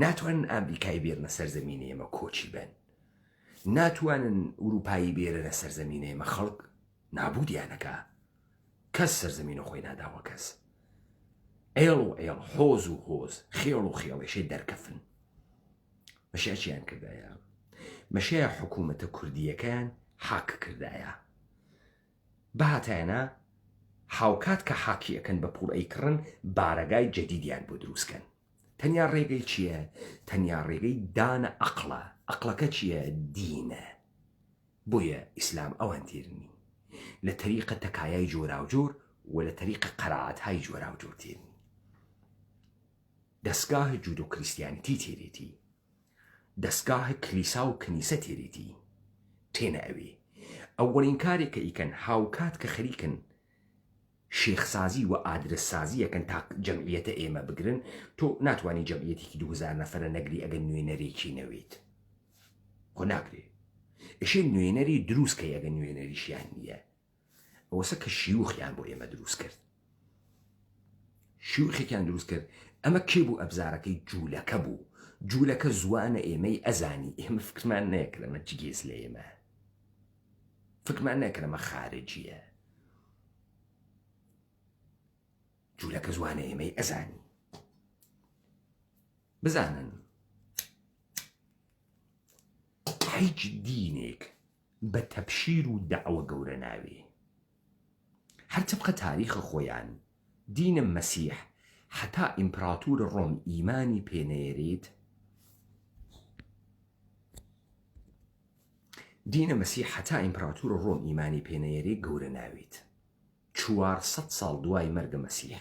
ناتوانن ئەمریکای بێرنە سەرزەمینی ئێمە کۆچی بن، ناتوانن ئوروپایی بێرنە سەرزەمینی ئێمە. خەڵک نابودیانەکە کەس سەرزەمینە خۆی ناداوە کەس. ئێڵ و ئێڵ حۆز و هۆز خێڵ و خێڵێشەی دەرکەفن. مەشیە چیان کردایە؟ مەشەیە حکوومەتە کوردیەکەیان حاک کردایە. بەهاتایانە هاوکات کە حاکی ئەەکەن بە پوڵ ئەیکڕن بارەگای جەدیدیان بۆ دروستکەن. تەنیا ڕێگەی چییە؟ تەنیا ڕێگەی دانە ئەقڵە. ئەقڵەکە چییە؟ دینە. بۆیە ئیسلام ئەوان تێرنی لە تەریقە تەکایای جۆرا و جۆر و لە تەریقە قەرائەتهای جۆرا و جۆر تێرنی. دەستگاه جودۆ کریستیانیتی تێرێتی، دەستگاه کلیسا و کنیسە تێرێتی تێنە ئەوێ. ئەوەڵین کارێکە ئیکەن هاوکات کە خەریکن شێخسازی و ئادرسسازی یەکەن تا جەمعیەتە ئێمە بگرن. تۆ ناتوانانی جەمعیەتێکی 2000 نەفەرە نەگری ئەگەر نوێنەرێکی نەوێت خۆ ناگرێ. ئەشێ نوێنەری دروست کە ئەگە نوێنەریشیان نییە. ئەوەسە کە شیوخیان بۆ ئێمە دروست کرد، شیوخێکیان دروست کرد. ئەمە کێ بوو؟ ئەبزارەکەی جوولەکە بوو. جوولەکە زوانە ئێمەی ئەزانی. ئێمە فکرمان نەکرەمە جگێز لە ئێمە، فکرمان نەکرەمە خارجیە. جوولەکە زوانە ئێمەی ئەزانی. بزانن هیچ دینێک بە تەبشیر و دەعوە گەورە ناوێ. هەرچە بقە تاریخە خۆیان دینە مەسیح حتا ئیمپراتور ڕۆم ئیمانی پێنەیەرێت، دینە مەسیح حتا ئیمپراتور ڕۆم ئیمانی پێنەیەرێت گەورە ناوێت. 400 ساڵ دوای مەرگە مەسیح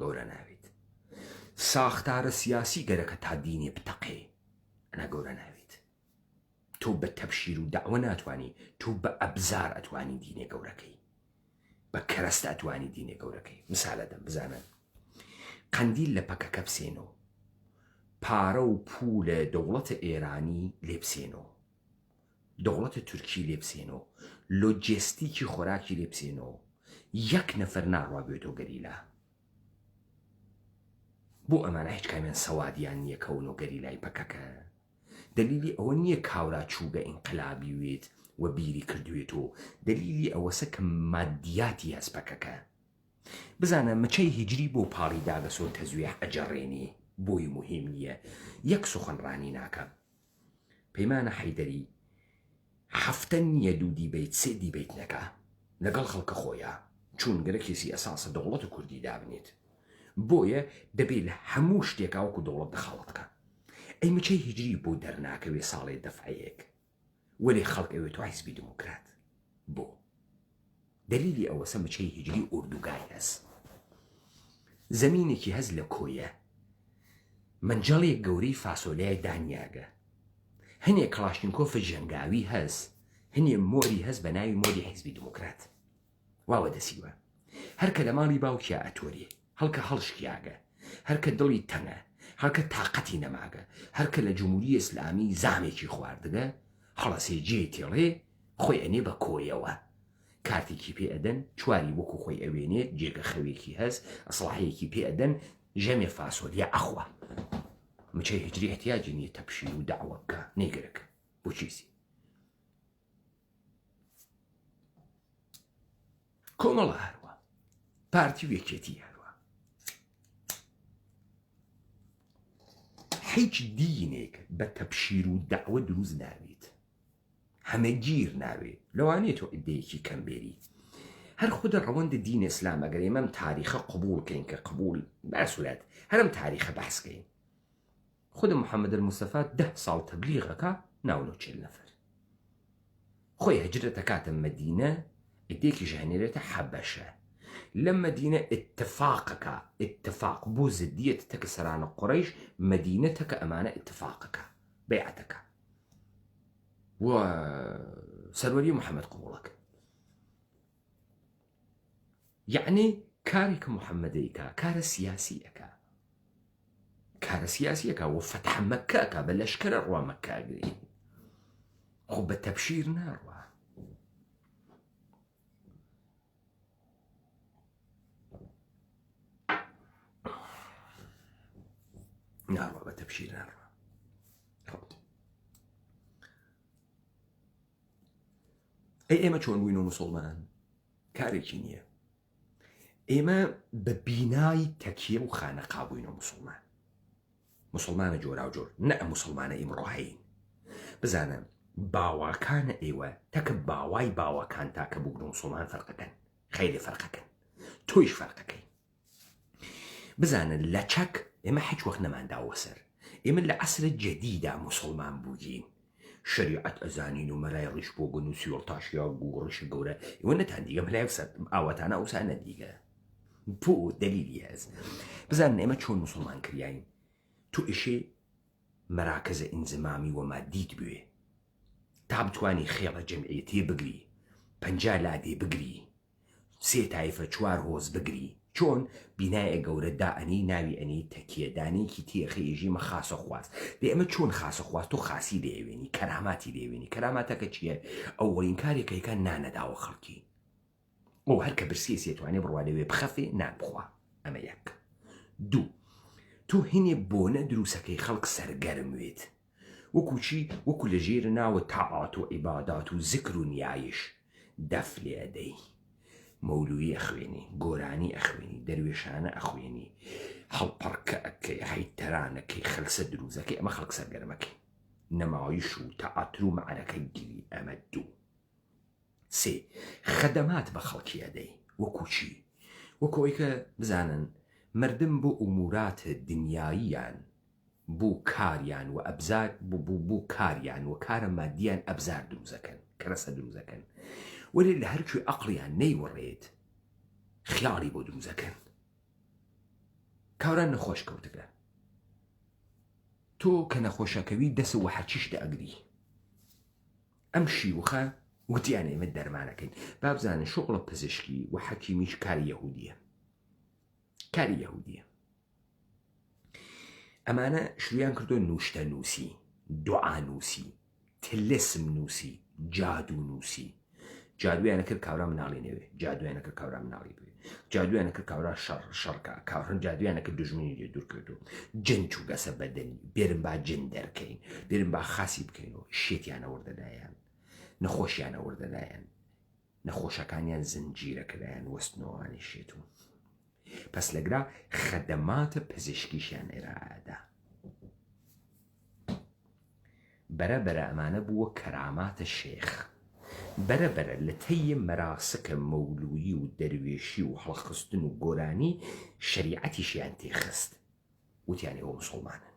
گەورە ناوێت. ساختارە سیاسی گەرەکە تا دینێ بتەقێ ئەنە گەورە ناوێت. تۆ بە تەبشیر و داوە ناتوانی، تۆ بە ئەبزار ئەتوانی دینێ گەورەکەی، بە کەرەستە ئەتوانی دینێ گەورەکەی. مثالە دەم بزانن قەندیل لە پەکەکە بسێنەوە، پارە و پولە دەوڵەتە ئێرانی لێ بسێنەوە، دەوڵەتە تورکی لێ بسێنەوە، لۆجێستیکی خۆراکی لێ بسێنەوە، یەک نەفەر ناڕوا بێتەوە گەریلا. بۆ ئەمانە هیچ کامیان سەوادیان نییە کەونەوە گەریلای پەکەکە. دلیلی ئەوە نییە کاورا چووگە ئینقلابی وێت و بیری کردوێتەوە، دلیلی ئەوەسە کە مادیاتی هەست پەکەکە. بزانە مەچەی هیجری بۆ پاڵی داگەسۆ تەزوێح ئەجەڕێنی، بۆی مهم نییە. یەک سخنڕانی ناکەم. پەیمانە حەیدەری هەفتە نییە 2 دیبەیت 3 دیبەیت نەکە لەگەڵ خەڵکە خۆیە، چون گەرەکێسی ئەساسە دەوڵەتە کوردی دابنێت. بۆیە دەبێت لە هەموو شتێکاوەکو دەوڵەت دەخەڵەتکە. ئەی مەچەی هیجری بۆ دەرناکەوێ ساڵێ دەفعەیەک وەێ خەڵک ئەوێت و حیزبی دموکرات بۆ دلیلی ئەوە سەمەچەی هیجری ئوردوگای هەست زەمینێکی هەز لە کۆیە منجەڵێک گەورەی فاسۆلای دانیاگە هەنێک کڵاشنکۆفە ژەنگاوی هەست هەنێ مۆری هەست بە ناوی مۆری حیزبی دموکرات واوە دەسیوە هەرکە لە ماڵی باوکیا ئەتۆریێ هەڵکە هەڵشکیاگە هەرکە دڵی تەنگە هەرکە تااقەتی نەماگە هەرکە لە جمهوری ئیسلامی زامێکی خواردگە هەڵەسێ جێ تێڵێ خۆی ئەنێ بە کۆیەوە کارتێکی پێ ئەدەن چواری وەکو خۆی ئەوێنێت جێگە خەوێکی هەست ئەسڵاحەیەکی پێ ئەدەن ژەمێ فاسۆلیا ئەخوا مچەی هجری احتیاجی نییە تەپشیر و داوە بکە نەیگرک بۆ چیسی کۆمەڵە هەروە پارتی و یەکێتی هەروە هیچ دینێک بە تەپشیر و داوە دروست ناوێت هەمەگیر ناوێت لەوانێت تۆ ئیدەیەکی کەمبێری هەر خودە ڕەوەندە دین ئیسلام ئەگەر ئێمەم تاریخە قبولکەین کە قبول باسوولات هەرم تاریخە باسکەین خودە محەممەد الموستەفا 10 ساڵ تەبلیغەکە ناونۆ 40 نەفەر خۆی هەجرەتە کاتە مەدینە ئیدێکی ژەهێنێرێتە حەبەشە لە مەدینە ئتفاقەکە ئتفاق بۆ زدیەت تەکە سەرانە قوڕەیش مەدینە تەکە ئەمانە ئتفاقەکە بەیعەتەکە و سەروەری محەممەد قبوڵەکە یعنی کارێکە محەممەدەیکە کارە سیاسیەکە کارە سیاسیەکە و فەتح مەکەکە بە لەشکرە ڕوا مەکاگری خۆ بە تەبشیر ناڕوە ناڕوە بە تەبشیر ناڕوە ئەی ئێمە چۆن بووین و موسڵمان کارێکی نییە ئێمە بە بینای تەکیە و خانەقا بووین و مسلمانە جۆرا و جۆر نە مسلمانە ئیمڕۆهەین بزانە باواکانە ئێوە تەکە باوای باوەکان تاکە بوو مسلمان فەرقەکەن خەیلی فەرقەکەن تۆیش فەرقەکەی بزانن لە چەک ئێمە هیچ وەخت نەمانداوە سەر ئێمە لە عەسرە جەدیدا مسلمان بووین شریعت ئەزانین و مەلای ڕیش بۆ گون و سیۆڵ تاشیا و ڕیشە گەورە ئێوە نەتان دیگە مەلای ئاواتانە ئەوسانە دیگە بۆ دەلیلی هەست بزانن ئێمە چۆن مسلمان کریاین تو ئیشێ مەراکەزە ئینزمامی و مادیت بوێ تا بتوانی خێڵە جەمعیەتێ بگری 50 لادێ بگری 3 تایفە 4 هۆز بگری چۆن بینایە گەورە دائەنی ناوی ئەنی تەکیەدانێکی تێخێژی مە خاسە خواست دێ ئەمە چۆن خاسە خواست و خاسی دەیەوێنی کەراماتی دەیەوێنی کەراماتەکە چییە ئەوەڵین کارێکەکە نانەداوە خەڵکی ئەو هەر کە برسێ سێتوانێ بڕوا لەوێ بخەفێ نان بخوا ئەمە یەک دوو تۆ هینێ بۆنە دروسەکەی خەڵک سەرگەرم وێت وەکو چی وەکو لە ژێر ناوە تاعات و عیبادات و زیکر و نیایش دەف لێ ئەدەی مەولوی ئەخوێنی گۆرانی ئەخوێنی دەروێشانە ئەخوێنی هەڵپەڕکە ئەکەی حەیتەرانەکەی خەلسە دروزەکەی ئەمە خەڵک سەرگەرمەکەی نەمایش و تەعاتر و مەعرەکەی گیری ئەمە دوو سێ خەدەمات بە خەڵکی ئەدەی وەکو چی وەکو ئەوەی کە بزانن مردم بۆ ئوموراتە دنیاییان بۆ کاریان و ئەبزار بۆ کاریان و کارە مادیان ئەبزار دروزەکەن کەرەسە دروزەکەن وەرێ لە هەرکوێ عەقڵیان نەیوەڕێت خیاڵی بۆ دروزەکەن کاوران نەخۆش کەوتەکە تۆ کە نەخۆشەکەوی دەسە و هەرچیش دەئەگری ئەم شیوخە وتیان ئێمە دەرمانەکەین با بزانن شغڵە پزیشکی و حەکیمیش کاری یەهودیە کاری یەهودیە ئەمانە شروعیان کردو نوشتە نووسی دوعا نووسی تلسم نووسی جادو نووسی جادویانە کرد کاورا مناڵی نەوێ جادویانە کرد کاورا مناڵی بوێ جادویانە کرد کاورا شەڕکە کاورن جادویانە کرد دژمنی لێ دوور کردو جن چووگەسە بەدەنی بێرم با جن دەرکەین بێرم با خاسی بکەینەوە شێتیانە وەردەدایان نەخۆشیانە وەردەدایان نەخۆشەکانیان زنجیرەکرایان وەستنەوەوانی شێتون پس لەگرا خەدەماتە پزیشکیشیان ئێرەدا بەرەبەرە ئەمانە بووە کەراماتە شێخ بەرەبەرە لە تەیە مەراسکە مەولویی و دەروێشی و هەڵخستن و گۆرانی شەریعەتیشیان تێخست وتیانەوە مسڵمانن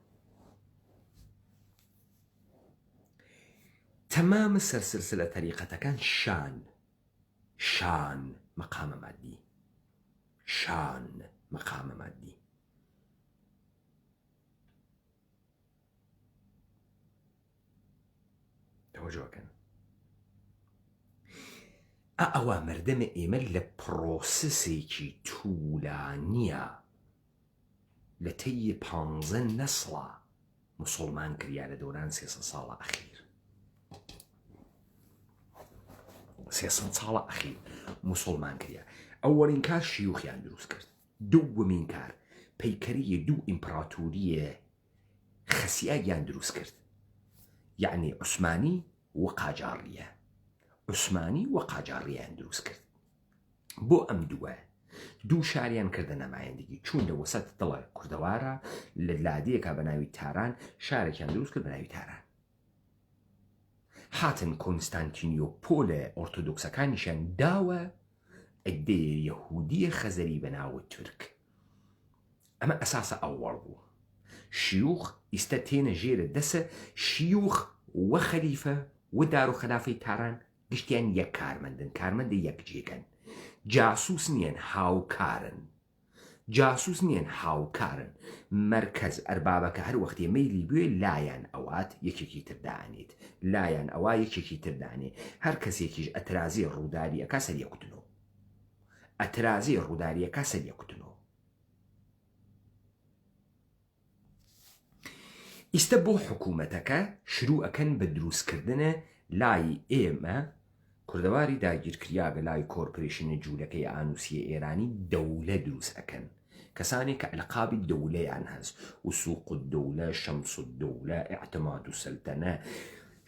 تمام سلسلة طريقة كان شان مقام مادي، شان مقام مادي. توجه كان ئەوە مردمە ئێمە لە پرۆسسێکی توولانیە لە تەیە 15 نەسڵە مسلمان کریا لە دوران 300 ساڵە ئەخیر. 300 ساڵە ئەخیر مسلمان کریا. ئەوەڵین کار شیوخیان دروست کرد. دووەمین کار پەیکەریە دوو ئیمپراتوریە خەسیایان دروست کرد، یعنی عوسمانی و قاجاریە. عوسمانی و قاجاریان دروست کرد. بۆ ئەم دوو شاریان کردە نەمایەندگی، چوون لە وەسەد دڵە کوردەوارە لە لادەیەکە بە ناوی تاران شارێکیان دروست کرد بە ناوی تاران. هاتن کۆنستانتینیۆپۆلە ئۆرتۆدۆکسەکانیشیان داوە ئەدەیە یەهودیە خەزەری بە ناوە تورک. ئەمە ئەساسە ئەوەڵ بوو. شیوخ ئیستا تێنە ژێرە دەسە شیوخ وە خەلیفە و دار و خەلافەی تاران گشتیان یەک کارمەندن، کارمەندی یەکجێگەن. جاسوس نیەن، هاوکارن. جاسوس نیەن، هاوکارن. مرکز ئەربابەکە هەر وەختی مەیلی بوێ لایەن ئەوات یەکێکی تردانێت، لایەن ئەوە یەکێکی تردانێ. هەر کەسێکیش ئەترازی ڕووداریەکە سەریەکوتنەوە، ئەترازی ڕووداریەکە سەریەکوتنەوە. ئیستا بۆ حکوومەتەکە شروع ئەکەن بە دروستکردنە لای ئێمە کوردەواری داگیرکریا بە لای کۆرپۆرێشنە جوولەکەی ئانوسیە ئێرانی دەولە دروست ئەکەن، کەسانێک کە ئەلقابی دەولەیان هەست، وسوق الدەولە، شەمس الدەولە، ئیعتماد السەلتەنە.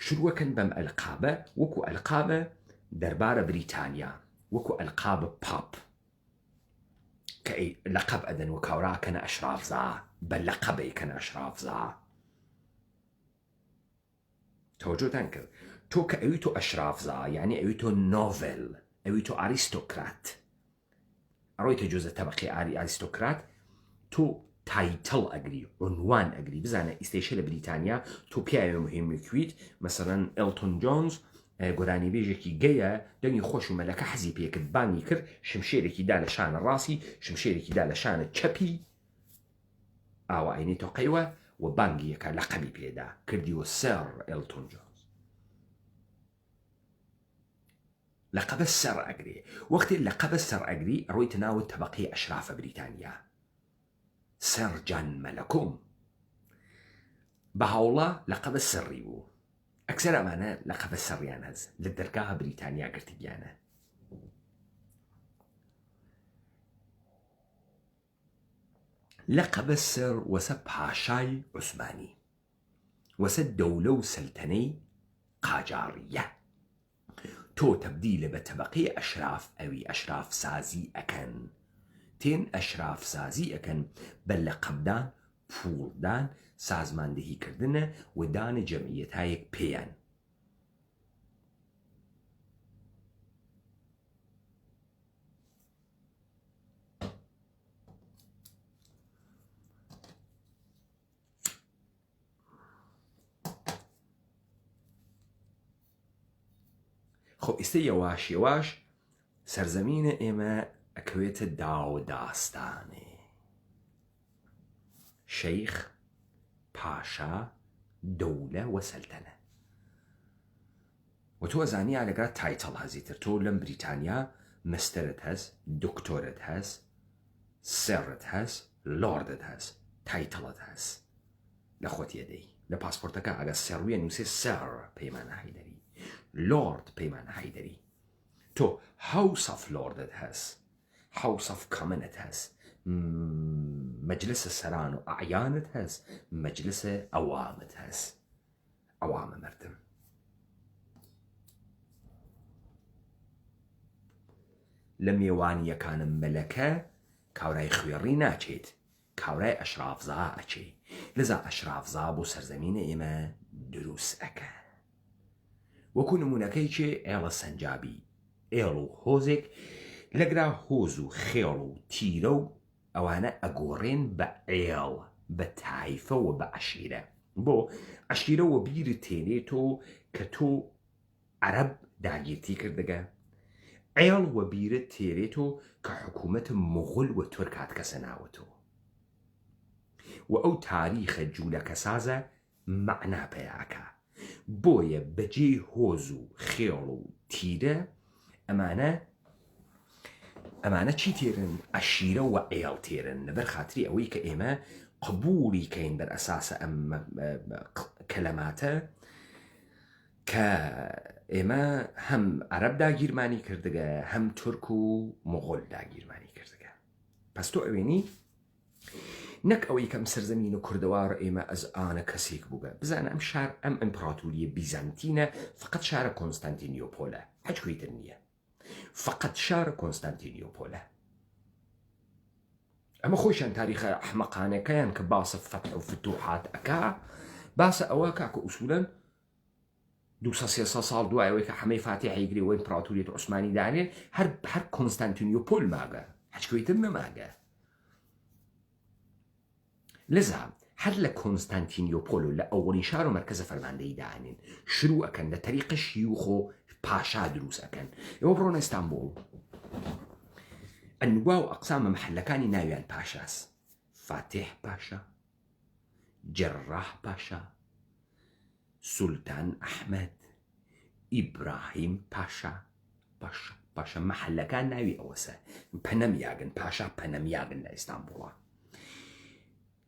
شروعەکەن بەم ئەلقابە، وەکو ئەلقابە دەربارە بریتانیا، وەکو ئەلقابە پاپ کە لەقەب ئەدەن و کاوراکەنە ئەشرافزا، بە لەقەبەیکەنە ئەشرافزا. تەوەجۆتان کرد؟ تۆ کە ئەوی تۆ ئەشرافزا، یعنی ئەوی تۆ نۆڤل، ئەوی تۆ ئاریستۆکرات، ئەڕۆیتە جۆزە تەبەقی ئاریستۆکرات، تۆ تایتڵ ئەگری، عنوان ئەگری. بزانە ئیستێشە لە بریتانیا تۆ پیاوێ مهمێکویت، مەسەڵەن ئێلتۆن جۆنز گۆرانی بێژێکی گەیە، دەنگی خۆش و مەلەکە حەزی پێکرد، بانگی کرد، شمشێرێکی دا لە شانە ڕاستی، شمشێرێکی دا لە شانە چەپی، ئاوا عینی تۆ قەیوە و بانگی یەکە لەقەبی پێدا کردیوە سەر ئێلتۆن جۆنز. لەقەبە سەر ئەگرێ. وەختی لەقەبە سەر ئەگری ڕۆیتە ناوە تەبەقەی ئەشرافە بریتانیا، سەر جان مەلەکۆم. بە هەوڵە لەقەبە سەڕی بوو. ئەکسەر ئەمانە لەقەبە سەڕیان هەز لە دەرگاها بریتانیا گرتگیانە. لەقەبە سەر وەسە پاشای عوسمانی، وەسە دەولە و سەلتەنەی قاجاریە. تۆ تەبدیلە بە تەبەقەی ئەشراف، ئەوی ئەشراف سازی ئەکەن، تێن ئەشراف سازی ئەکەن بە لەقەبدان، پوڵدان، سازماندەهیکردنە و دانە جەمعیەتایەک پێیان. خۆ ئێستا یەواش یەواش سەرزەمینە ئێمە ئەکەوێتە داو داستانێ. شەیخ، پاشا، دەولە و سەلتەنە. و تۆ زانیا لەگەڵ تایتڵ هەزیتر. تۆ لەم بریتانیا مەستەرت هەست، دکتۆرت هەست، سێڕت هەست، لۆردت هەست، تایتڵت هەست لە خۆت یەدەی. لە پاسپۆرتەکە ئەگە سێڕویە نووسێ سەر پەیمانە هەیدەری، لۆرد پەیمانە هەیدەری. تۆ هاوس ئۆف لۆردت هەست، هاوس ئۆف کۆمنت هەست، مەجلسە سەران و ئەعیانت هەست، مەجلسە ئەوامت هەست. ئەوامە مردم. لە میێوانیەکانە مەلەکە کاورای خوێڕی ناچێت، کاورای ئەشرافزا ئەچێ. لەذا ئەشرافزا بۆ سەرزەمینە ئێمە دروست ئەکە. وەکو نمونونەکەی چێ ئێڵە سەنجابی، ئێڵ و هۆزێک لەگرا هۆز و خێڵ و تیرە و ئەوانە ئەگۆڕێن بە ئێڵ، بە تایفە و بە عەشیرە. بۆ عەشیرەوە بیرت تێنێتەوە کە تۆ عرب داگیرتی کردەگە عێڵ وە بیرە تێرێتۆ کە حکوومەتە مغول وە تورکات کەسە ناوەتەوە و ئەو تاریخە جوولەکە سازە مەعنا پێیاکە بۆیە بەجێ هۆز و خێڵ و تیرە ئەمانە چی تێرن عەشیرە و عێڵ تێرن لەبەر خاتری ئەوەی کە ئێمە قبولی کەین بەر ئەساسە ئەم کەلەماتە کە ئێمە هەم عەرەب داگیرمانی کردگە هەم تورک و مۆغۆل داگیرمانی کردگە پس تۆ ئەوێنی نەک ئەوەی کەم سەرزەمین و کوردەوار ئێمە ئەزئانە کەسێک بووبە بزانە ئەم شار ئەم ئەمپراتوریە بیزانتینە فقط شارە کۆنستانتینیۆپۆلە هیچ کوێتر نییە فقط شارە کۆنستانتینیۆپۆلە ئەمە خۆشیان تاریخە ئەحمەقانەکەیان کە باسە فەتح و فتوحات ئەکا باسە ئەوە کاکە ئوسوولەن 200 ساڵ دوایەوەی کە هەمەی فاتحی گری و ئیمپراتوریەت عوسمانی دانێ هەر کۆنستانتینیۆپۆل ماگە هیچ کوێتر نەماگە لذا هەر لە کۆنستانتینیۆپۆل و لە ئەوەڵین شار و مەرکەزە فەرماندەی دانێن شروع ئەکەن لە تەریقە شیوخ و پاشا دروست ئەکەن ئێوە بڕۆنە ئیستانبوڵ ئەنوا و ئەقسامە مەحەلەکانی ناویان پاشاس فاتح پاشا جەڕاح پاشا سولتان ئەحمەد ئیبراهیم پاشا پاشا مەحەلەکان ناوی ئەوەسە پەنەمیاگن پاشا پەنەمیاگن لە ئیستانبوڵە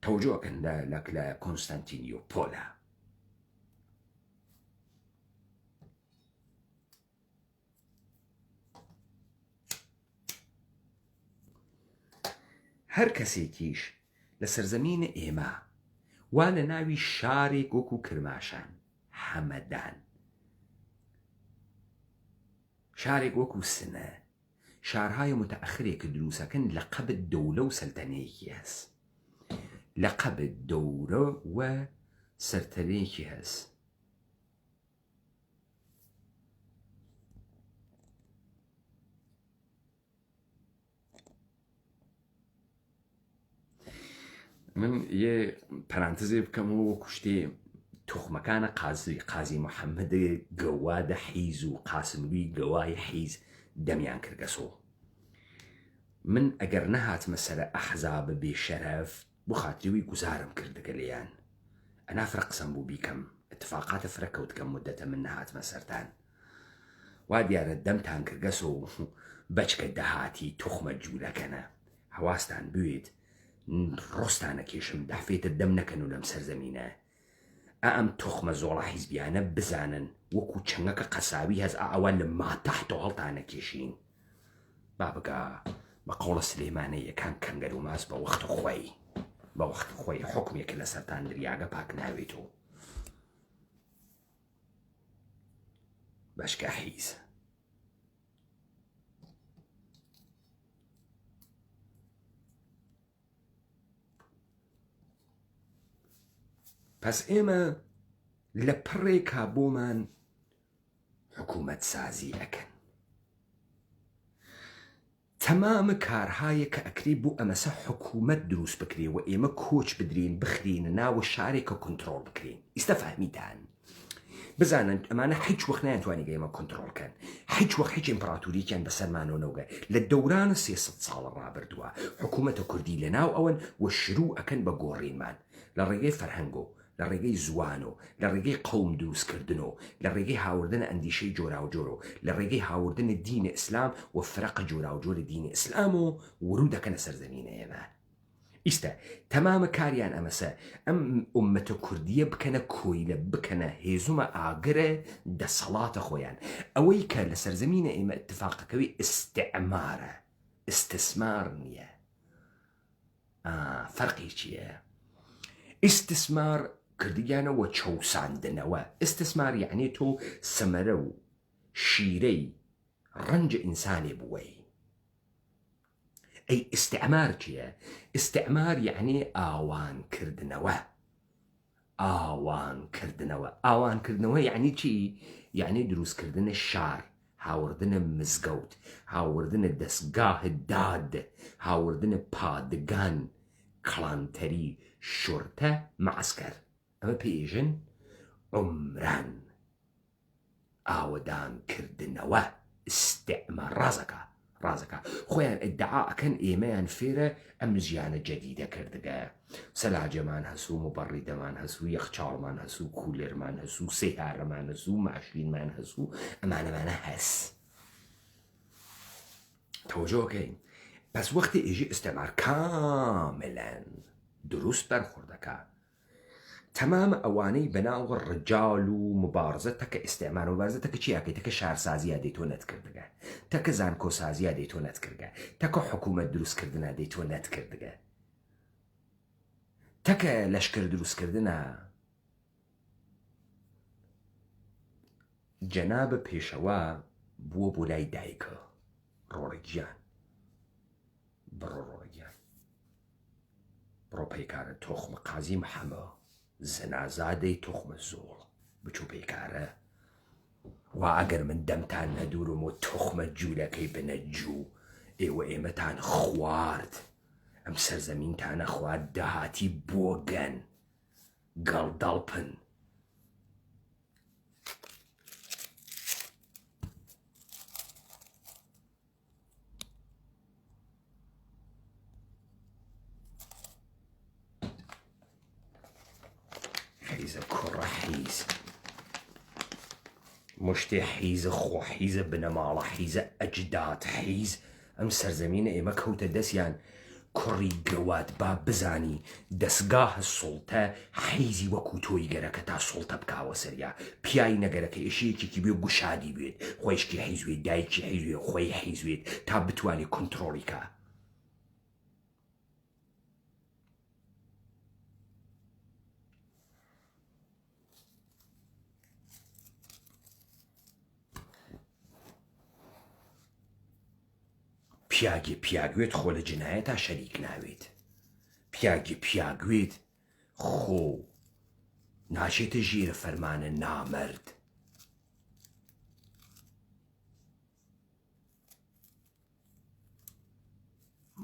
تەوجۆکەن لە کۆنستانتینیۆپۆلە هەر کەسێکیش لە سەرزەمینە ئێمە وا لە ناوی شارێک وەکو کرماشان هەمەدان شارێک وەکو سنە شارهای متأخرێک کە دروستەکەن لە قەبت دەولە و سەلتەنەیەکی هەست لە قەبت دەورە و سەرتەرێکی هەست من یە پەرانتزێ بکەمەوە وەکو شتێ تۆخمەکانە قازی محەممەدە گەوادە حیز و قاسملووی گەوای حیز دەمیان کردگەسۆ من ئەگەر نەهاتمە سەرە ئەحزابە بێشەرەف بۆ خاتریوی گوزارم کردگە لێیان ئەنا فرە قسەم بوو بیکەم اتفاقاتە فرەکەوتکەم مدەتە من نەهاتمە سەرتان وا دیارە دەمتان کردگەسۆ بەچکە دەهاتی تۆخمە جوولەکەنە هەواستان بوێت ڕۆستانە کێشم دەحفێتە دەم نەکەن و لەم سەرزەمینە ئەم تۆخمە زۆڵە حیزبیانە بزانن وەکو چەنگەکە قەساوی هەز ئەوان لە ماتەحت و هەڵتانە کێشین با بگا بە قەوڵە سلێمانەی یەکان کەنگەر و ماس بە وەخت خۆی بە وەخت خۆی حکمێکە لە سەرتان دریاگە پاک ناوێتەوە بەشکە حیز پس ئێمە لە پڕێکا بۆمان حکوومەت سازی ئەکەن تەمامە کارهایە کە ئەکری بوو ئەمەسە حکوومەت دروست بکرێ و ئێمە کۆچ بدرین بخرینە ناوە شارێکە کۆنتڕۆڵ بکرین ئیستا فەهمیتان بزانن ئەمانە هیچ وەخت نایانتوانی ئێمە کۆنتڕۆڵکەن هیچ وەخت هیچ ئیمپراتوریەکیان بەسەرمانەوە نەوگە لە دەورانە 300 ساڵە ڕابردووە حکوومەتە کوردی لە ناو ئەوەن و شروع ئەکەن بە گۆڕینمان لە ڕێگەی فەرهەنگۆ لە ڕێگەی زوان و لە ڕێگەی قەوم دروستکردن و لە ڕێگەی هاوردنە ئەندیشەی جۆراوجۆر و لە ڕێگەی هاوردنە دینە ئیسلام و فرەقە جۆراوجۆرە دینە ئیسلام و ورود دەکەنە سەرزەمینە ئێمە ئیستا تەمامە کاریان ئەمەسە ئەم ئومەتە کوردیە بکەنە کۆیلە بکەنە هێزومە ئاگرە دەسەڵاتە خۆیان ئەوەی کە لە سەرزەمینە ئێمە اتفاقەکەوی ئستعمارە استثمار نییە فەرقی چییە ئیستثمار کردیانەوە چەوساندنەوە ئستثمار یعنی تۆ سەمەرە و شیرەی ڕەنجە ئینسانێ بووەی ئەی ئستعمار چییە؟ ئستعمار یعنی ئاوانکردنەوە ئاوانکردنەوە یعنی چی؟ یعنی دروستکردنە شار هاوردنە مزگەوت هاوردنە دەستگاه داد هاوردنە پادگان کڵانتەری شۆرتە معسکەر ئەمە پێژن عمران ئاوەدانکردنەوە ئستعمار ڕازەکە خۆیان ئەدعاکەن ئێمەیان فێرە ئەم ژیانە جەدیدە کردگە سەلاجەمان هەسوو مبەڕیدەمان هەسوو یەخچاڵمان هەسوو کولێرمان هەسوو سەیارەمان هەسوو ماشینمان هەسوو ئەمانەمانە هەس تەوەجۆکەین پس وەختی ئێژی ئستعمار کاملەن دروست بەرخوردەکە تەمام ئەوانەی بەناو ڕجال و مبارزە تەکە ئستعمار و مبارزە تەکە چیاکەی تەکە شارسازیە دەیتۆ نەتکردگە تەکە زانکۆسازیە دەیتۆ نەتکردگە تەکە حکوومەت دروستکردنە دەیتۆ نەتکردگە تەکە لەشکر دروستکردنە جەنابە پێشەوە بووە بۆ لای دایکە ڕۆڵێکیان بڕۆ ڕۆڵێکیان بڕۆ پەیکارە تۆخمە قازی محەمە زەنازادەی تۆخمە زۆڵ بچوو پەیکارە وا ئەگەر من دەمتان نەدوورم و تۆخمە جوولەکەی بنەجوو ئێوە ئێمەتان خوارد ئەم سەرزەمینتانە خوارد داهاتی بۆگەن گەڵدەڵپن حیزە کوڕە حیز مشتێ حیزە خۆ حیزە بنەماڵە حیزە ئەجداد حیز ئەم سەرزەمینە ئێمە کەوتە دەستیان کوڕی گەوات با بزانی دەستگاهە سوڵتە حیزی وەکو تۆی گەرەکە تا سوڵتە بکاوە سەریا پیای نەگەرەکە ئێشەیەکێکی بێ گوشادی بێت خۆیشکی حیزوێت دایکی حیزوێ خۆی حیزوێت تا بتوانێت کۆنتڕۆڵی کە پیاگی پیاگوێت خۆ لە جنایە تا شەریک ناوێت پیاگی پیاگوێت خۆ ناچێتە ژیرە فەرمانە نامەرد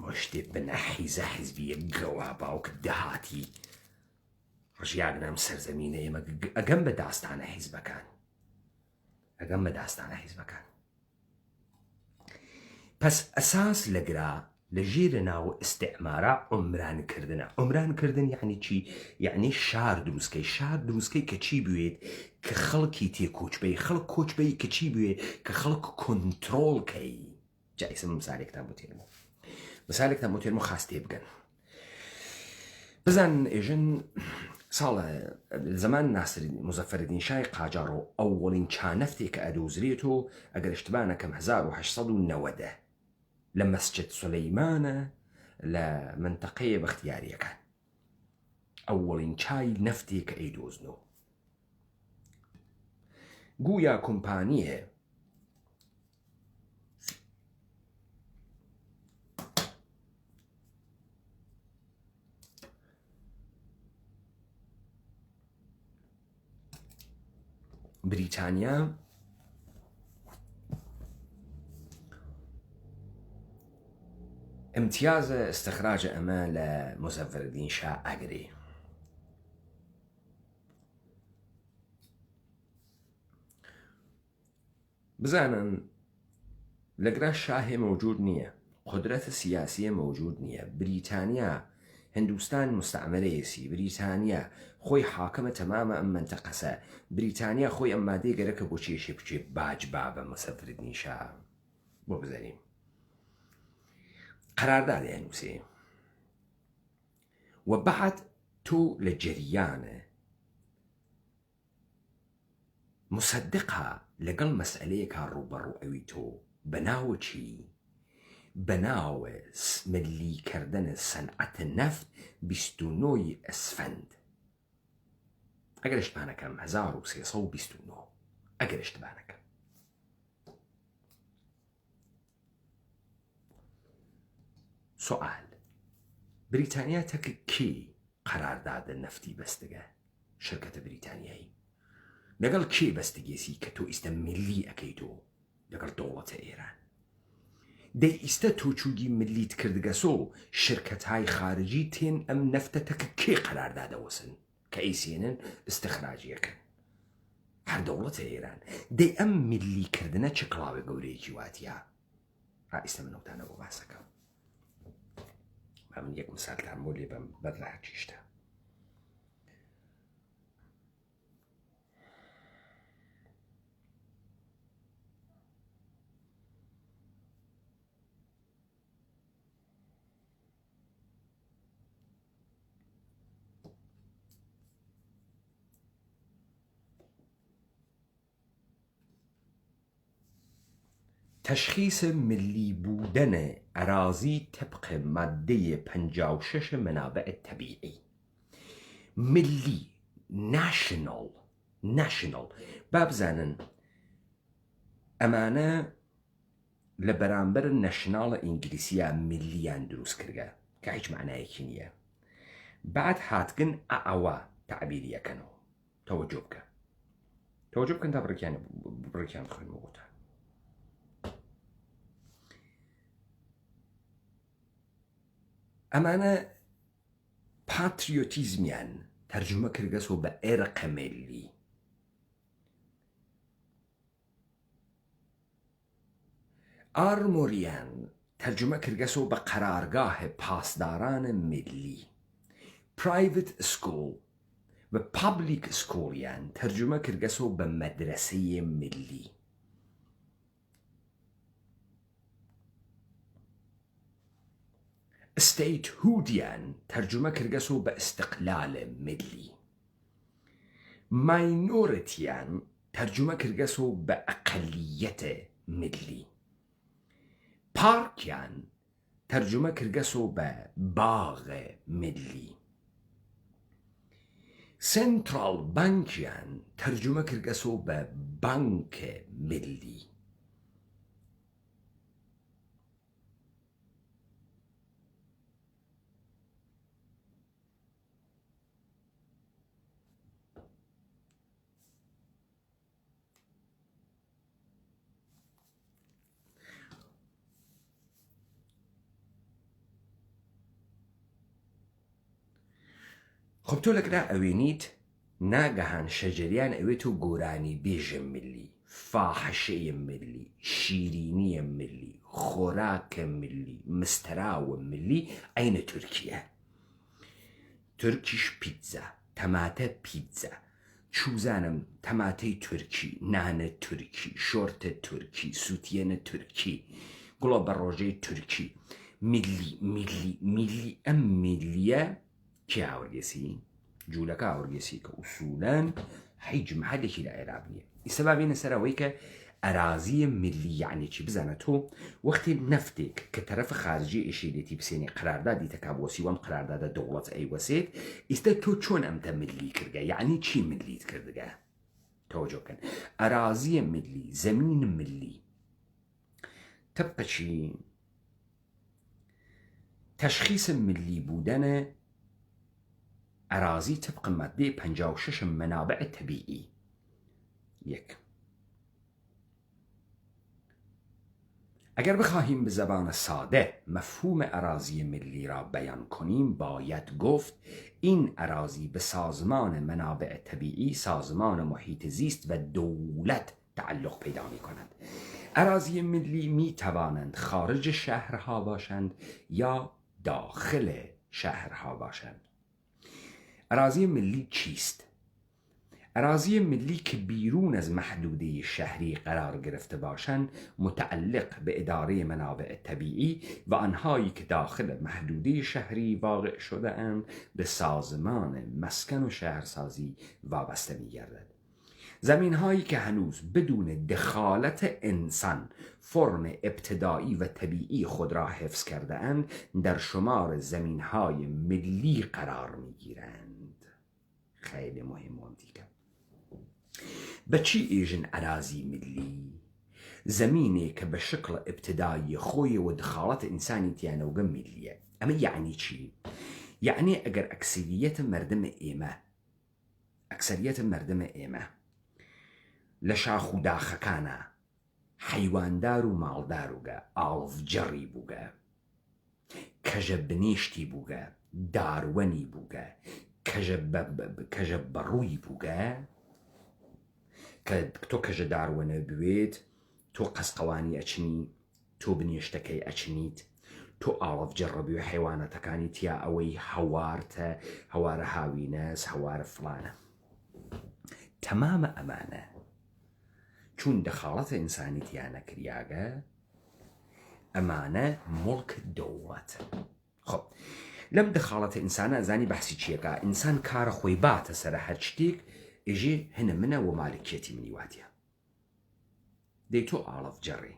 مشتێ بنە حیزە حیزبیە گەوا باوکە دەهاتی ڕژیاگنەم سەرزەمینە ئێمە ئەگەم بە داستانە حیزبەکان ئەگەم بە داستانە حیزبەکان پس ئەساس لەگرا لە ژێرە ناوە ئستعمارە عمرانکردن یعنی چی یعنی شار دروستکەی شار دروستکەی کە چی بوێت کە خەڵکی تێکۆچبەی خەڵک کۆچبەی کە چی بوێت کە خەڵک کۆنتڕۆڵکەی جایسم مثالێکتان بۆ تێنمە مثالێکتان بۆ تێنمە خاستێ بگەن بزان ئێژن ساڵە زەمان ناسری مزەفەرەدین شای قاجارۆ ئەووەڵین چانەفتێک کە ئەدۆزرێت و ئەگەر اشتباه نەکەم 1890 لە مەسجد سولەیمانە لە منتەقەیە بەختیاریەکان ئەووەڵین چای نەفتێک کە ئەیدۆزنەوە گویا کۆمپانیە بریتانیا امتیاز استخراج ئەمە لە مزەفەرەدین شا ئەگرێ بزانن لەگرا شاهێ مەوجود نییە قدرەتە سیاسیە مەوجود نییە بریتانیا هندوستان مستعمرەیەسی بریتانیا خۆی حاکمە تەمامە ئەم منتەقەسە بریتانیا خۆی ئەم مادەی گەرەکە بۆ چێشێ بچێ باج بابە مەسەفرەدین شا بۆ بزانین قەراردادیان نووسێ و بعد تۆ لە جەریانە مصدقە لەگەڵ مەسئلەیەکا ڕوبەڕوو ئەوی تۆ بەناوە چی بەناوە ملیکردنە سەنعەتە نەفت 29 ئەسفەند ئەگەر اشتبانەکەم 1329 ئەگەر اشتبانەکەم سوال بریتانیا تەکە کی قەراردادە نەفتی بەستگە شرکەتە بریتانیایی لەگەڵ کێ بەستگێسی کە تۆ ئیستە ملی ئەەکەیتۆ لەگەڵ دەوڵەتە ئێران دەی ئیستە تۆچووگی ملیت کردگەسۆ شرکەتهای خارجی تێن ئەم نەفتە تەکە کێ قەراردادەوەسن کە ئەیسێنن استخراجیەکەن هەر دەوڵەتە ئێران دەی ئەم ملیکردنە چ کڵاوێ گەورەیەکی واتیە ئێستا منەوتانە بۆ باسەکەم من یەک مسالتان بۆ لێ بەم بەدڵاکیشتە تشخيص ملي بودن أراضي طبق مادة 56 منابع الطبيعي ملي national بابزانن أمانة لبرامبر الناشنال إنجليزية مليان دروس كرغا كهيج معناه كينيا بعد هاتكن أعوا تعبيرية كانوا توجبك انت بركيان خير موجودة أمانة باتريوتيزميان ترجمة كرغسو بإرق ملي آرموريان ترجمة كرغسو بقرارگاه پاسداران ملي برايفت سكول و public سكول يعني ترجمة كرغسو بمدرسة ملي ستيت هوديان ترجمة كرغسو باستقلال ملي ماينورتيان ترجمة كرغسو بأقلية ملي باركيان ترجمة كرغسو بباغ ملي سنترال بانكيان ترجمة كرغسو ببنك ملي خب تۆ لەگرا ئەوێنیت ناگەهان شەجەریان ئەوێت و گۆرانی بێژە ملی فاحشەیە ملی شیرینیە ملی خۆراکە ملی مستراوە ملی ئەینە تورکیە تورکیش پیتزا تەماتە پیتزا چوزانم تەماتەی تورکی نانە تورکی شۆرتە تورکی سووتێنە تورکی گوڵە بە ڕۆژەی تورکی ملی ئەم ملیە كي عورجسي جولك عورجسي كأصولا حيج محلك إلى إعرابية السبب سراويك أراضي ملي يعني شي بزانته وقت نفتك كطرف خارجي إشيلتي بسيني قرارداد تكابوسي وام قرارداد دولة أي وسيط استتو شون أمتا ملي كرجا يعني شي ملي تكرجا توجه كان أراضي ملي زمين ملي تبقى شي تشخيص ملي بودنه أراضي طبق مادة 56 منابع طبيعي يك اگر بخواهیم به زبان ساده مفهوم اراضی ملی را بیان کنیم باید گفت این اراضی به سازمان منابع طبیعی، سازمان محیط زیست و دولت تعلق پیدا می کند. اراضی ملی می توانند خارج شهرها باشند یا داخل شهرها باشند. اراضی ملی چیست؟ اراضی ملی که بیرون از محدوده شهری قرار گرفته باشند متعلق به اداره منابع طبیعی و آنهایی که داخل محدوده شهری واقع شده اند به سازمان مسکن و شهرسازی وابسته می گردد. زمین هایی که هنوز بدون دخالت انسان فرم ابتدایی و طبیعی خود را حفظ کرده اند در شمار زمین های ملی قرار می گیرند. خیلی مهم دیگه. بچی ایجن اراضی ملی؟ زمینی که به شکل ابتدایی خوی و دخالت انسانی تیانوگه ملیه. اما یعنی چی؟ یعنی اگر اکثریت مردم ایمه لشاخ و داخکانه حیواندار و مالدار بوگه، آلف جری بوگه، کجه بنیشتی بوگه، دارونی بوگه، کجه بروی بوگه، تۆ کەژەداروەنە بوێت، تۆ قەسقەوانی ئەچنی، تۆ بنیشتەکەی ئەچنیت، تۆ ئاڵەف جەڕەبی و حیوانەتەکانی تیا ئەوەی هەوارتە، هەوارە هاوینەس، هەوارە فڵانە. تەمامە ئەمانە چون دەخاڵەتە ئینسانی تیانە کریاگە، ئەمانە مڵک دەوڵەت. خۆ لەم دەخاڵەتە ئینسانە ئەزانی بەحسی چیەکە؟ ئینسان کارە خۆی باتە سەرە هەر شتێک ئێژێ هەنە منە و مالکێتی منی واتیە. دەی تۆ ئاڵەف جەڕێ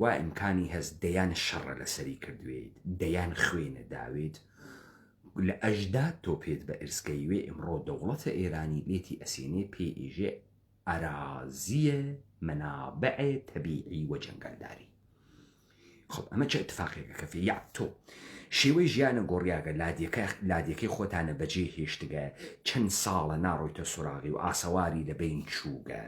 وا ئیمکانی هەست دەیان شەڕە لەسەری کردوێت، دەیان خوێنە داوێت، لە ئەژداد تۆ پێت بە ئرسکەیوێ ئمڕۆ دەوڵەتە ئێرانی لێتی ئەسێنێ پێ ئێژێ ئەرازیە مەنابعێ تەبیعی وە جەنگەلداری. خب ئەمە چه اتفاقێکە کە فێ یا تۆ شێوەی ژیانە گۆڕیاگە لادیەکەی خۆتانە بەجێ هێشتگە، چەند ساڵە ناڕۆیتە سوراغی و ئاسەواری لە بین چووگە،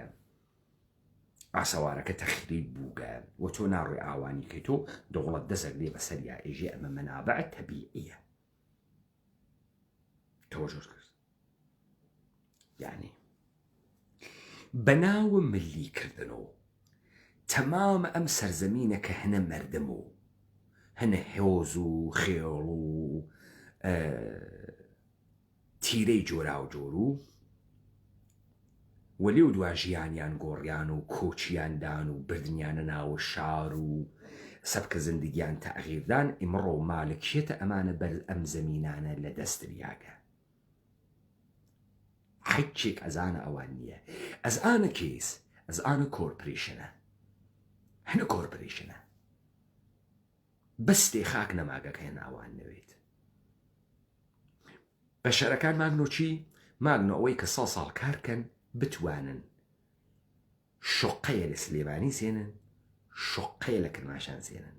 ئاسەوارەکە تەخریب بووگە و تۆ ناڕۆی ئاوانی کەی تۆ دەوڵەت دەزەک لێ بەسەریا ئێژێ ئەمە مەنابع تەبیعیە. تۆژۆر کرد یعنی بەناوە ملیکردنەوە تەمامە ئەم سەرزەمینە کە هەنە مەردەم و هەنە هێوز و خێڵ و تیرەی جۆرا و جۆر و وەلێ و دوا ژیانیان گۆڕیان و کۆچیاندان و بردنیانە ناوە شار و سەبکە زندگیان تەغییردان، ئیمڕۆ مالکیەتە ئەمانە بەر ئەم زەمینانە لە دەستریاگە. حەجێک ئەزانە ئەوان نییە، ئەزانە کێس، ئەزانە کۆرپۆریشنە، هەنە کۆرپۆریشنە بەستێ خاک نەماگەکە ناوان نەوێت. بەشەرەکان ماگنۆ چی؟ ماگنۆ ئەوەی کە ساڵ کارکەن بتوانن شۆقەیە لە سلێمانی سێنن، شۆقەیە لە کرماشان سێنن،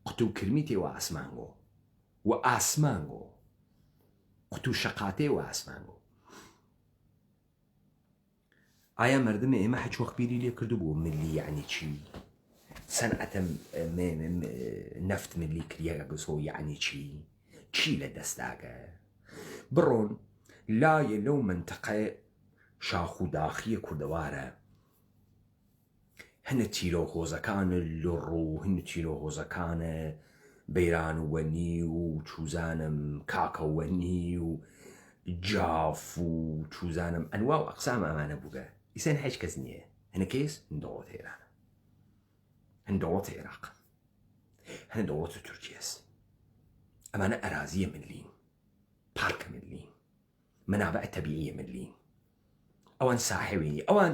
قوت و کرمی تێوە ئاسمانگۆ و ئاسمانگۆ، قوت و شەقاتێ و ئاسمانگۆ. ئایا مردمە ئێمە حەج وەخت بیری لێ کردو بوو ملی یعنی چی؟ سەنعەتە نەفت ملی کریەگە گوسۆ یعنی چی لە دەستاگە؟ بڕۆن لایە لەو منتەقە شاخ و داخیە کوردەوارە، هەنە تیرۆ هۆزەکانە لڕ و هەنە تیرۆ هۆزەکانە بەیران وەنی و چوزانم کاکەوەنی و جاف و چوزانم ئەنوا و ئەقسام ئەمانە بووگە. ئیسان هیچ کەس نییە، هەنە کێس دەوڵەت ئێرانە، هەن دەوڵەت عێراق، هەنە دەوڵەت تورکیەس. ئەمانە ئەرازیە ملین، پارکە ملین، منابع تەبیعیە ملین، ئەوان ساحێوینی، ئەوان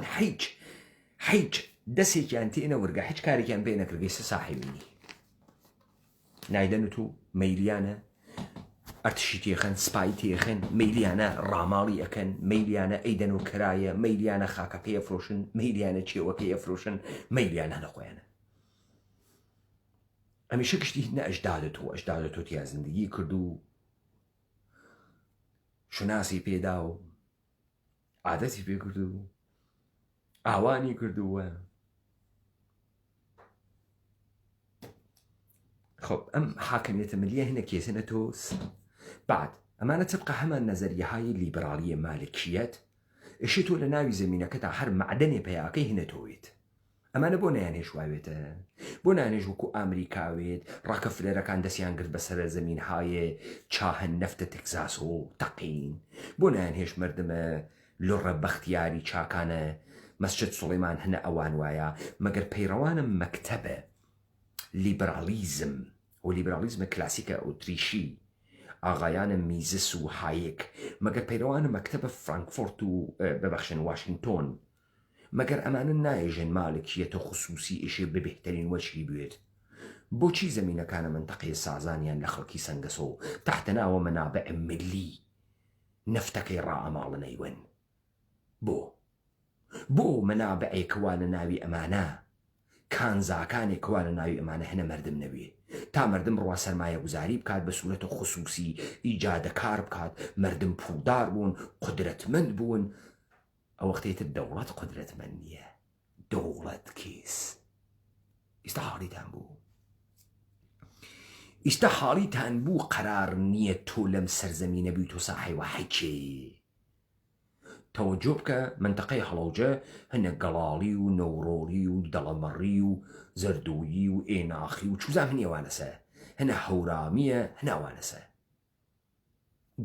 هیچ دەسێکیان تێنە وەرگە، هیچ کارێکیان پێ نەکردگەیسە ساحێوینی. نایدەن و تو مەیلیانە ئەرتشی تێخەن، سپای تێخەن، مەیلیانە ڕاماڵی ئەکەن، مەیلیانە ئەیدەن و کرایە، مەیلیانە خاکەکەی ئەفرۆشن، مەیلیانە چێوەکەی ئەفرۆشن، مەیلیانە نەخۆیانە. ئەمیشە کشتی نە ئەژدادە تۆ تیا زندگی کرد و شناسی پێدا و عادەتی پێ کرد و ئاوانی کردووە. خب ئەم حاکمیەتە ملیە هەنە کێسنە تۆس. بعد ئەمانە تبقە هەمان نەزەریەهای لیبرالیە مالکیەت ئشی تۆ لە ناوی زەمینەکەتا هەر معدەنێ پەیاکەی هەنە تۆوێت. ئەمانە بۆ نەیانێشواوێتە، بۆ نانێژ وەکو ئامریکاوێت ڕاکەفلێرەکان دەستیان کرد بەسەر زەمینهای چاهن نەفتە تێکزاس و تەقین، بۆ نانهێش مردمە لۆڕە بەختیاری چاکانە مەسجد سوڵەیمان هەنە ئەوان وایە، مەگەر پەیڕەوانە مەکتەبە لیبرالیزم و لیبرالیزمە کلاسیکە ئۆتریشی ئاغایانە میزس و هایک، مەگەر پەیڕەوانە مەکتەبە فرانکفۆرت و ببەخشن واشنگتۆن، مەگەر ئەمانە نایژن مالکیەتە خوسوسی ئیشێ ببێترین وەچی بوێت، بۆچی زەمینەکانە منتەقەی سازانیان لە خەڵکی سەنگەسە و تەحتەناوە مەنابع ملی نەفتەکەی ڕائەماڵە نەیوەن؟ بۆ مەنابعێکەوە لە ناوی ئەمانە، کانزاکانێکەوە لە ناوی ئەمانە هەنە مردم نەوێ، تا مردم ڕوا سەرمایە گوزاری بکات بە سوورەتە خوسوسی، ئیجادەکار بکات، مردم پولدار بوون، قودرەتمەند بوون. ئەو وەختێتر دەوڵەت قودرەتمەند نییە، دەوڵەت کێس. ئێستا حاڵیتان بوو قەرار نییە تۆ لەم سەرزەمینە بیت و ساحەی وە حەیکێ، تەوەجۆ بکە منتەقەی هەڵەوجە هەنە گەڵاڵی و نەورۆڵی و دەڵەمەڕی و زەردوویی و ئێناخی و چوزام هەنێوانەسە هەنە هەورامیە هەناوانەسە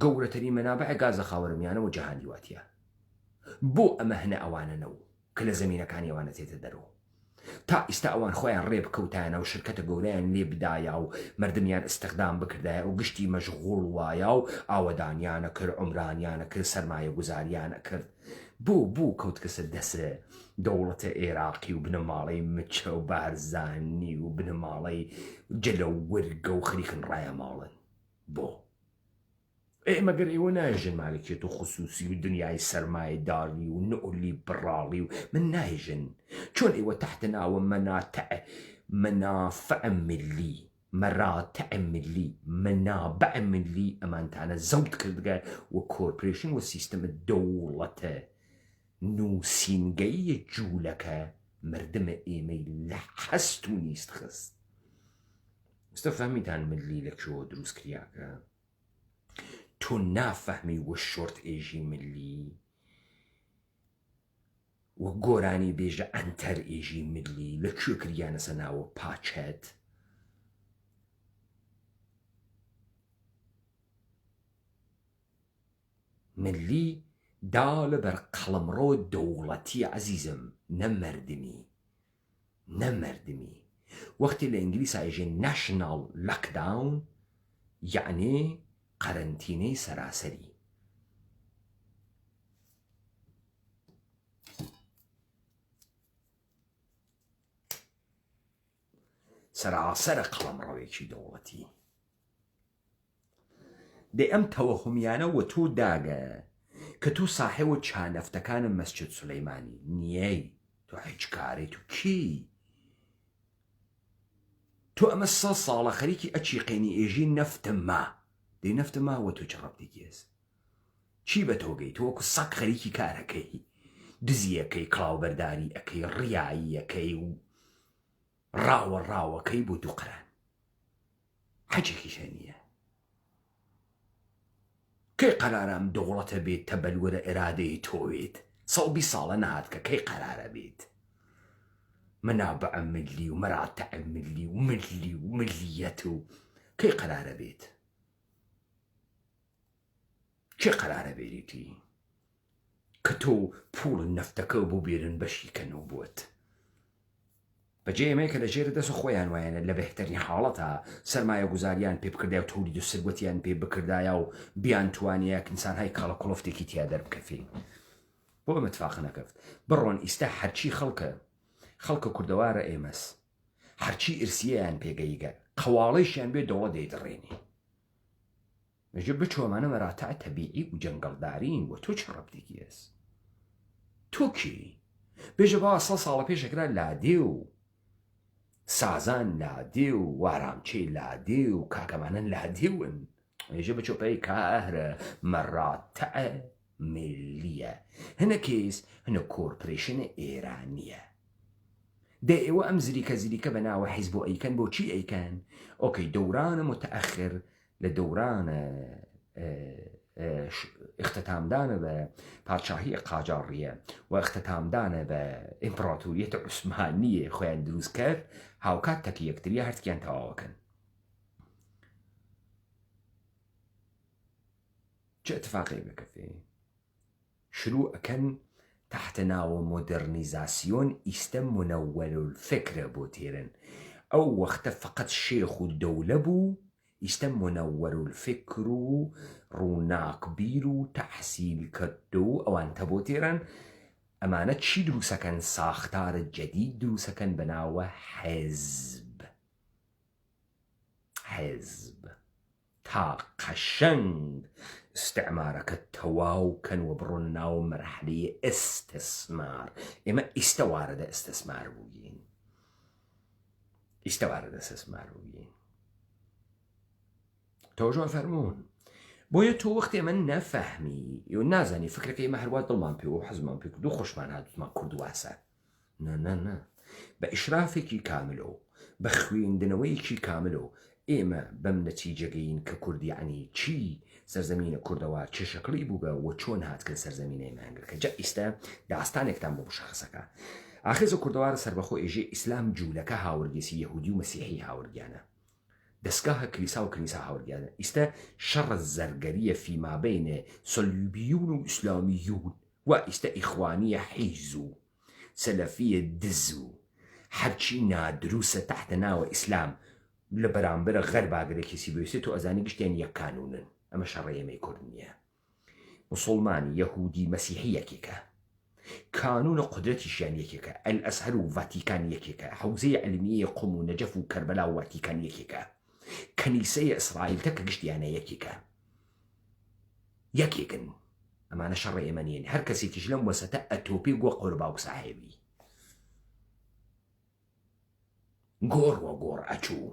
گەورەتەری مەنابع گازە خاوەرمیانەوە جەهانی واتیە بۆ ئەمە هەنە ئەوانەنەو کە لە زەمینەکانی ئەوانە تێتە دەرەوە تا ئێستا ئەوان خۆیان ڕێبکەوتانە و شرکەتە گەورەیان لێ بدایە و مردمیان ئستەخدام بکردایە و گشتی مەشغوڵ وایە و ئاوەدانیانە کرد عمرانیانە کرد سەرمایە گوزاریانە کرد بوو کەوتکەسە دەسە دەوڵەتە عێراقی و بنەماڵەی مچە و بارزانی و بنەماڵەی جلە و وەرگە و خەریکن ڕایە ماڵن بۆ ئێمەگەر ئێوە نایژن مالکێت و خصوصی و دنیای سەرمایەداری و نئولی بڕاڵی و من نایژن چۆن ئێوە تحت ناوە منافع ملی مراتع ملی منابع ملی ئەمانتانە زەوت کردگە و کۆرپۆریشن و سیستەمە دەوڵەتە نووسینگەیە جوولەکە مردمە ئێمەی لە حەست و نیست خست ئێستا فەهمیتان ملی لە کۆ دروست کریاکە تۆ نافەهمی وە شۆرت ئێژی ملی وە گۆرانی بێژە ئەنتەر ئێژی ملی لەکوێ کریانەسە ناوە پاچەت ملی دا لەبەر قەڵەمڕۆ دەوڵەتی عەزیزم نەمەردمی وەختی لە ئینگلیسا ئێژێ ناشنال لەکداون یعنی قەرەنتینەی سەراسەری سەراسەرە قەڵەمڕەوێکی دەوڵەتی دێ ئەم تەوەهومیانە وە تۆ داگە کە تۆ ساحێوە چانەفتەکانم مەسجد سولەیمانی نییەی تۆ هیچ کارێت و کی تۆ ئەمە 100 ساڵە خەریکی ئەچیقێنی ئێژی نەفتما دەی نەفتما وە تۆ چ ڕەبتێکیێز چی بە تۆگەی تۆ وەکو سەگ خەریکی کارەکەی دزیەکەی کڵاوبەرداری ئەەکەی ڕیایی ئەەکەی و ڕاوەڕاوەکەی بۆ دوو قەران حەجێکیشە نییە کەی قەرارەم دەوڵەتە بێت تەبەلوەرە ئێرادەی تۆوێت 120 ساڵە نهات کە کەی قەرارە بێت منابع ملی و مراتع ملی و ملیەت و کەی قەرارە بێت کێ قەرارە بێریتی کە تۆ پوڵ نەفتەکە بۆ بێرن بەشی کەنەوە بووت بەجێ ئەمەیە کە لە ژێرە دەست خۆیان وایەنە لە بەهترین حاڵەتە سەرمایە گوزاریان پێ بکردای و تولید و سرگوتیان پێ بکردایە و بیان توانیە ئینسانهای کاڵە کۆڵفتێکی تیا دەربکەفێ بۆ بە متفاقە نەکەفت بڕۆن ئیستا هەرچی خەڵکە کوردەوارە ئێمەس هەرچی ئرسیەیان پێگەیگە قەواڵەیشیان بێ دەوڵەت دەیدڕێنی مەژە بچۆمانە مەراتع تەبیعی و جەنگەڵدارین و تۆ چ ڕەبتێکی ئێس تۆ کی بێژە باوە 100 ساڵە پێشەکرا لادێ و سازان لادێ و وارامچەی لادێ و کاکەمانن لادێون مێژە بچۆپەی کارە مەراتع ملیە هەنە کێس هەنە کۆرپۆریشنە ئێرانیە دە ئێوە ئەم زریکە بە ناوە حیزب بۆ ئەیکەن بۆ چی ئەیکەن ئۆکەی دەورانە متەئەخر لە دەورانە اختتامدانە بە پادشاهی قاجاڕیە و اختتامدانە بە ئیمپراتوریەتە عوسمانیە خۆیان دروست کرد هاوکات تەکی یەکتریە هەرتکیان تەواوەکەن چه اتفاقی بکەفێ شروع ئەکەن تحت ناوە مۆدرنیزاسیۆن ئیستە منەوەل الفکرە بۆ تێرن ئەو وەختە فقط شێخ و دەولە بوو ئیستە منەوەر الفکر و ڕووناکبیر و تەحسیل کرد و ئەوانتە بۆ تێرن ئەمانە چی دروسەکەن ساختارە جەدید دروسەکەن بە ناوە حێزب تا قەشەنگ استعمارەکە تەواوکەن و بڕۆن ناو مەرحەلەیە ئستسمار ئێمە ئیستەوارەدە ئستسمار بووین تۆژۆ فەرمونون بۆیە تۆ وەختی ئەمە نەفەهمی و نازانی فکرەکەی ئێمە هەروە دڵمان پێ و حەزمان پێ کرد و خۆشمان هاتوتمان کوردواسە نە بە ئیشرافێکی کاملۆ بە خوێندنەوەیەکی کاملۆ ئێمە بەم نەتیجەگەین کە کوردی عنی چی سەرزەمینە کوردەوە چه شکلی بوو بە و چۆن هاتکە سەرزەمینەی مانگرکە جا ئیستا داستانێکتان بۆ مشخصەکە ئاخێزە کوردەوارە سەربەخۆ ئێژێ ئیسلام جوولەکە هاوردێسی یەهودی و مەسیحی هاوردیانە دەستگاهە کلیسا و کلیسا هاوردیانە ئیستا شەڕ زەرگەریە فیمابینێ سەلبیون و ئیسلامیون و ئیستا ئیخوانیە حیز و سەلەفیە دز و هەرچی نادروسە تحتە ناوە ئیسلام لە بەرامبرە غەرباگرێکیسی بێسێت و ئەزانی گشتیان یەک کانونن ئەمە شەڕێمەی کورد نییە مسلمانی یەهودی مەسیحی یەکێکە کانونە قدرەتیشیان یەکێکە ئەلئەزهەر و ڤاتیکان یەکێکە حوزەی علمیە قوم و نەجەف و کەربەلا و ڤاتیکان یەکێکە کەنیسەی ئیسرائیلتە کە گشتیانە یەکێکە یەکێکن ئەمانە شەڕی ئێمە نین هەر کەسێکیش لەم وەسەتە ئەتۆپی گۆ قورباو ساحێبی گۆڕ وە گۆڕ ئەچوو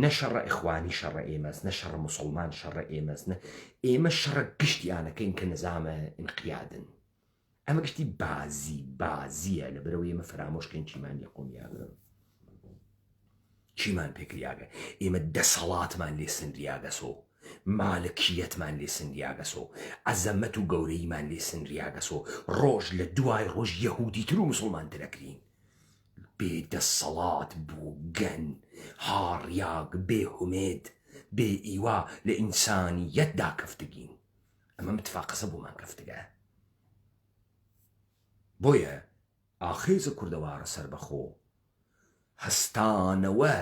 نە شەڕە ئیخوانی شەڕە ئێمەس نە شەڕە موسڵمان شەڕە ئێمەس نە ئێمە شەڕە گشتیانەکەین کە نەزامە ئینقیادن ئەمە گشتی بازیە لە بەرەوەی ئێمە فرامۆشکەین چیمان لێ قۆمیاگە چیمان پێکریاگە ئێمە دەسەڵاتمان لێ سندریاگەسۆ مالکیەتمان لێ سندریاگەسۆ عەزەمەت و گەورەیمان لێ سندریاگەسۆ ڕۆژ لە دوای ڕۆژ یەهودیتر و موسڵمانترەکرین بێدەسەڵات بوو گەن هاڕیاگ بێهومێد بێ ئیوا لە ئینسانیەتدا کەفتگین ئەمە متفاقەسە بۆمان کەفتگە بۆیە ئاخێزە کوردەوارە سەربەخۆ هەستانەوە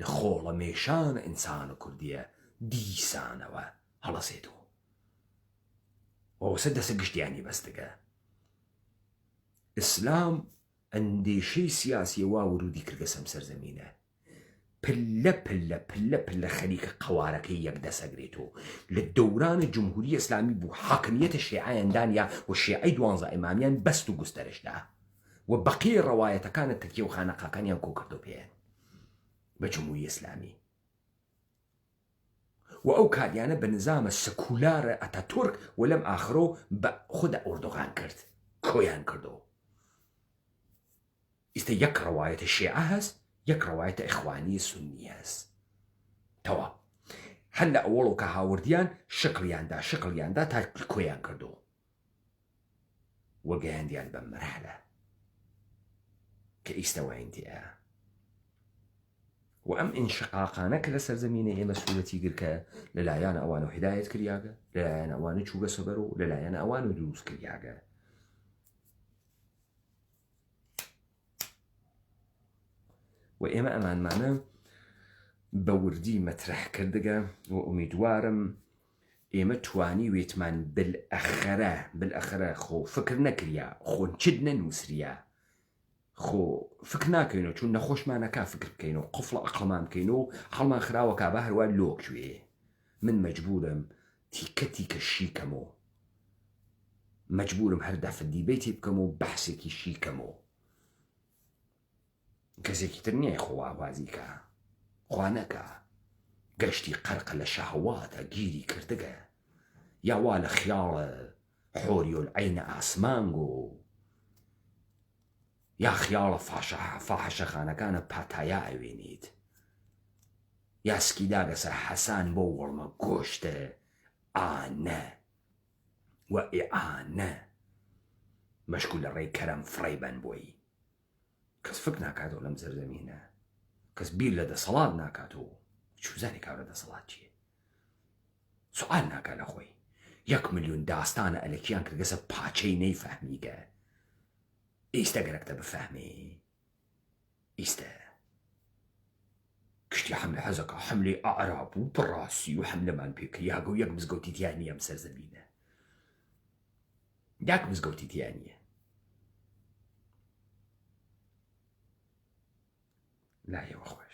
لە خۆڵە مێشانە ئینسانە کوردیە دیسانەوە هەڵەسێتەوە وەسە دەسە گشتیانی بەستگە ئیسلام ئەندێشەی سیاسیە وا ورودی کردە سەم سەرزەمینە پلە پلە پلە پلە خەریکە قەوارەکەی یەکدەسەگرێتەوە لە دەورانە جمهوری ئیسلامی بوو حاکمیەتە شیعەیەندانیا و شیعەی 12 ئیمامیان بەست و گوستەرشدا و بەقیە ڕەوایەتەکانە تەکیە و خانەقاکانیان کۆ کردو پێیان بە جمهوری ئیسلامی و ئەو کاریانە بە نظامە سەکولارە ئەتاتورک و لەم ئاخرۆ بە خودە ئۆردۆغان کرد کۆیان کردەوە ئیستا یەک ڕەوایەتە شیعە هەست یەک ڕەوایەتە ئیخوانی سونی هەست تەوا هەر لە ئەوەڵۆ کە هاوردیان شقلیاندا تا کۆیان کردەوە وەگەیاندیان بەم مەرحەلە کە ئیستەوایندیە و ئەم ئینشقاقانە کە لە سەرزەمینە ئێمە سوورەتی گرکە لەلایەن ئەوانە هیدایەت کریاگە لەلایەن ئەوانە چووگە سەبەر و لەلایەن ئەوانە دروست کریاگە و ئێمە ئەمانمانە بە وردی مەترح کردگە و ئومیدوارم ئێمە توانی وێتمان بالئەخرە خۆ فکر نەکریا خۆنچت نەنووسریا خۆ فکر ناکەینەوە چون نەخۆشمانەکە فکر بکەینەوە قفڵە ئەقڵمان بکەینەوە هەڵمان خراوەکە بە هەروە لۆکوێ من مەجبورم تیکە شیکەمەوە مەجبورم هەردەفە دیبێتی بکەمەوە بەحسێکی شیکەمەوە کەسێکی تر نییە خۆوابازیکە خوانەکە گەشتی قەرقە لە شەهەواتە گیری کردگە یاوا لە خیاڵە حۆری و عینە ئاسمانگۆ یا خیاڵە فاحشەخانەکانە پاتایە ئەوێنیت یا سکیداگەسە حەسان بۆ وەڵمە گۆشتە ئانە و ئیعانە مەشکول لە ڕێی کەرەم فڕێبەن بۆی کەس فکر ناکاتەوە لەم سەرزەمینە کەس بیر لە دەسەڵات ناکاتەوە چوزانی کاورە دەسەڵات چیە سوال ناکات لە خۆی 1 ملیۆن داستانە ئەلەکیان کردگەسە پاچەی نەیفەهمیگە ئیستا گەرەکتە بفەهمی ئیستا کشتی حملە حەزەکە حملەی ئەعراب و بڕاستی و حملەمان پێکریاگە و یەک مزگەوتی تیانی ئەم سەرزەمینە یەک مزگەوتی تیانیە لا يا أخوة